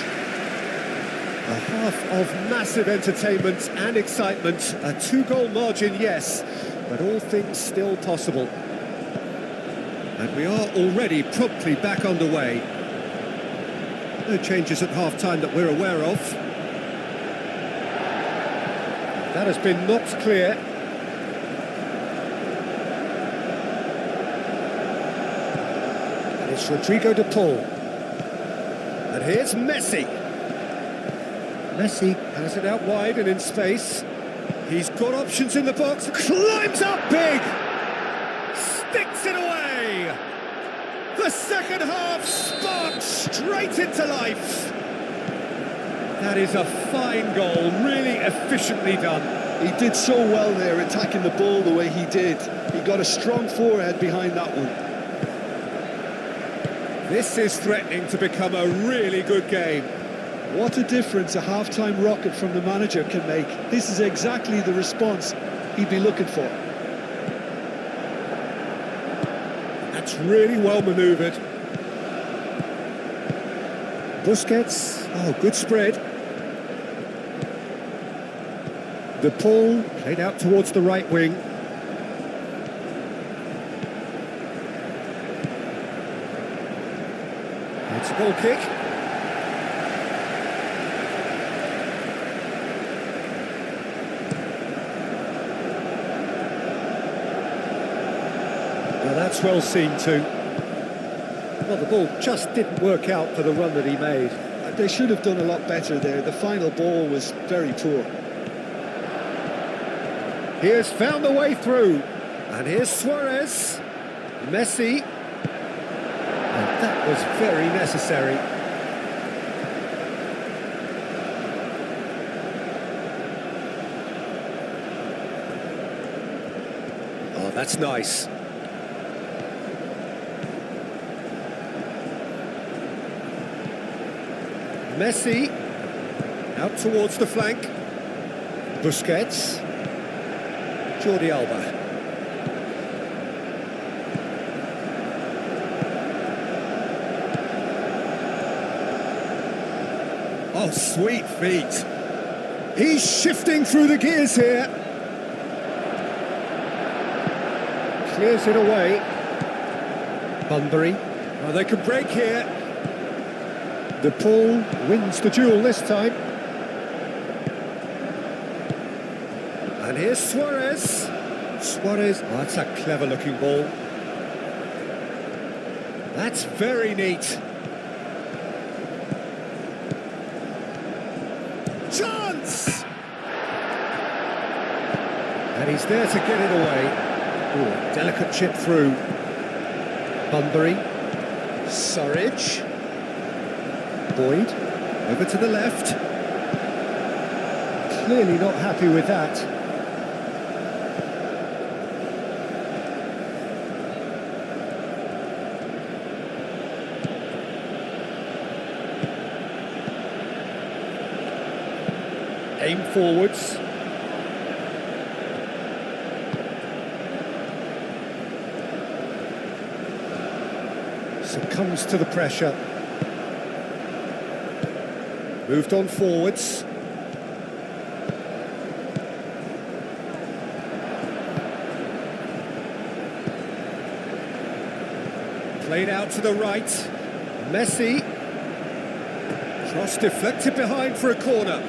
A half of massive entertainment and excitement. A 2-goal margin, yes, but all things still possible. And we are already promptly back underway. No changes at half-time that we're aware of. That has been knocked clear. And it's Rodrigo de Paul. And here's Messi. Messi has it out wide and in space. He's got options in the box. Climbs up big. Sticks it away. The second half sparks straight into life. That is a fine goal, really efficiently done. He did so well there, attacking the ball the way he did. He got a strong forehead behind that one. This is threatening to become a really good game. What a difference a half-time rocket from the manager can make. This is exactly the response he'd be looking for. That's really well manoeuvred. Busquets, oh, good spread. De Paul played out towards the right wing. It's a goal kick. Well, that's well seen too. Well, the ball just didn't work out for the run that he made. They should have done a lot better there. The final ball was very poor. He has found a way through. And here's Suarez. Messi. And that was very necessary. Oh, that's nice. Messi. Out towards the flank. Busquets. Jordi Alba. Oh, sweet feet. He's shifting through the gears here. Clears it away. Bunbury. Oh, they can break here. De Paul wins the duel this time. And here's Suarez. Suarez, oh, that's a clever-looking ball. That's very neat. Chance! And he's there to get it away. Oh, delicate chip through. Bunbury. Surridge. Boyd. Over to the left. Clearly not happy with that. Aim forwards. Succumbs to the pressure. Moved on forwards. Played out to the right. Messi. Cross deflected behind for a corner.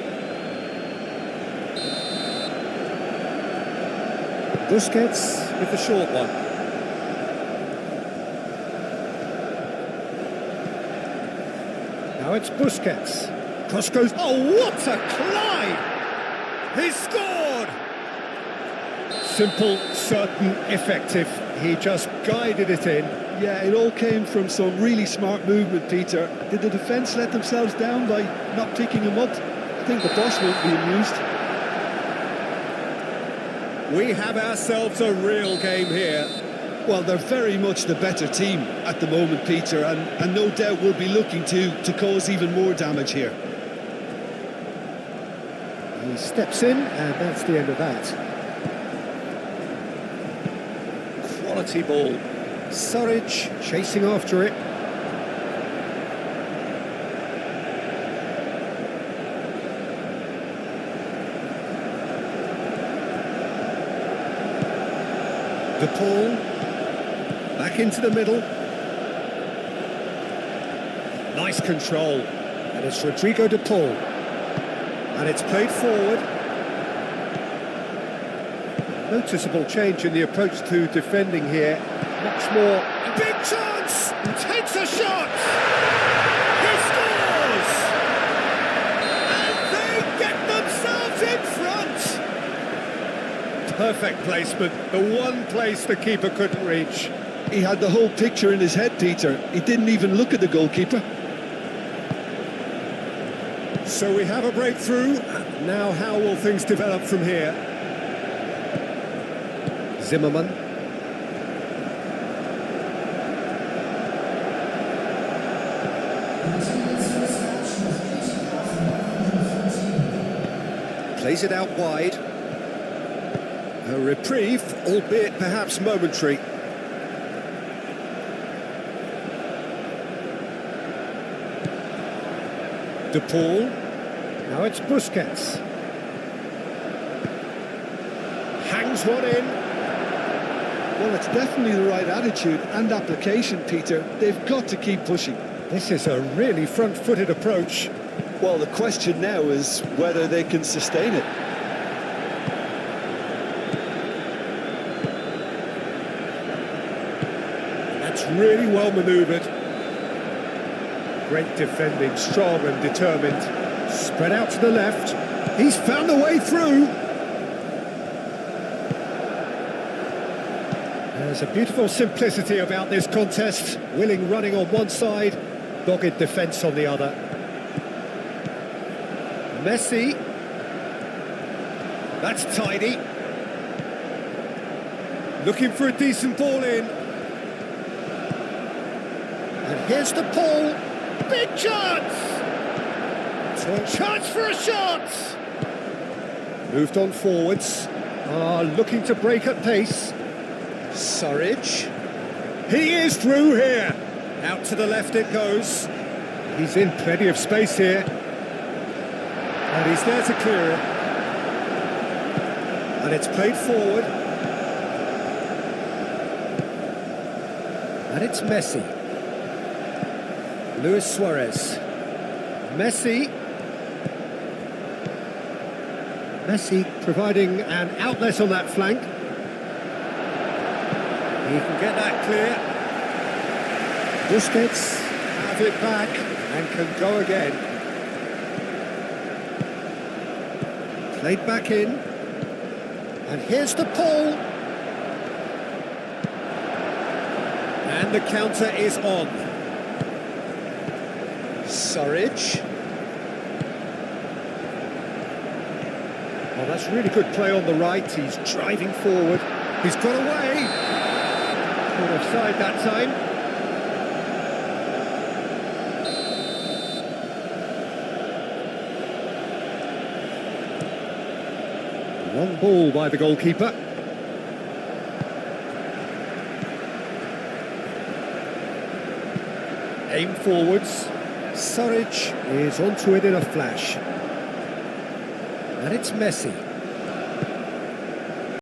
Busquets with the short one. Now it's Busquets. Cross goes. Oh, what a climb! He scored! Simple, certain, effective. He just guided it in. Yeah, it all came from some really smart movement, Peter. Did the defence let themselves down by not picking him up? I think the boss won't be amused. We have ourselves a real game here. Well, they're very much the better team at the moment, Peter, and no doubt will be looking to cause even more damage here. He steps in, and that's the end of that. Quality ball. Surridge chasing after it. De Paul, back into the middle. Nice control. And it's Rodrigo De Paul. And it's played forward. Noticeable change in the approach to defending here. Much more. A big chance! He takes a shot! He scores! And they get themselves in front! Perfect placement, the one place the keeper couldn't reach. He had the whole picture in his head, Peter. He didn't even look at the goalkeeper. So we have a breakthrough. Now how will things develop from here? Zimmerman. Plays it out wide. A reprieve, albeit perhaps momentary. De Paul. Now it's Busquets. Hangs one in. Well, it's definitely the right attitude and application, Peter. They've got to keep pushing. This is a really front-footed approach. Well, the question now is whether they can sustain it. That's really well manoeuvred. Great defending, strong and determined. Spread out to the left. He's found a way through. There's a beautiful simplicity about this contest. Willing running on one side, dogged defence on the other. Messi. That's tidy. Looking for a decent ball in. And here's the Paul. Big chance! Chance for a shot! Moved on forwards. Looking to break at pace. Surridge. He is through here. Out to the left it goes. He's in plenty of space here. And he's there to clear it. And it's played forward. And it's Messi. Luis Suarez. Messi. Messi providing an outlet on that flank. He can get that clear. Busquets have it back and can go again. Played back in. And here's the pull. And the counter is on. Surridge. Oh, that's really good play on the right. He's driving forward. He's got away. Caught offside that time. Long ball by the goalkeeper. Aim forwards. Surridge is onto it in a flash. And it's Messi.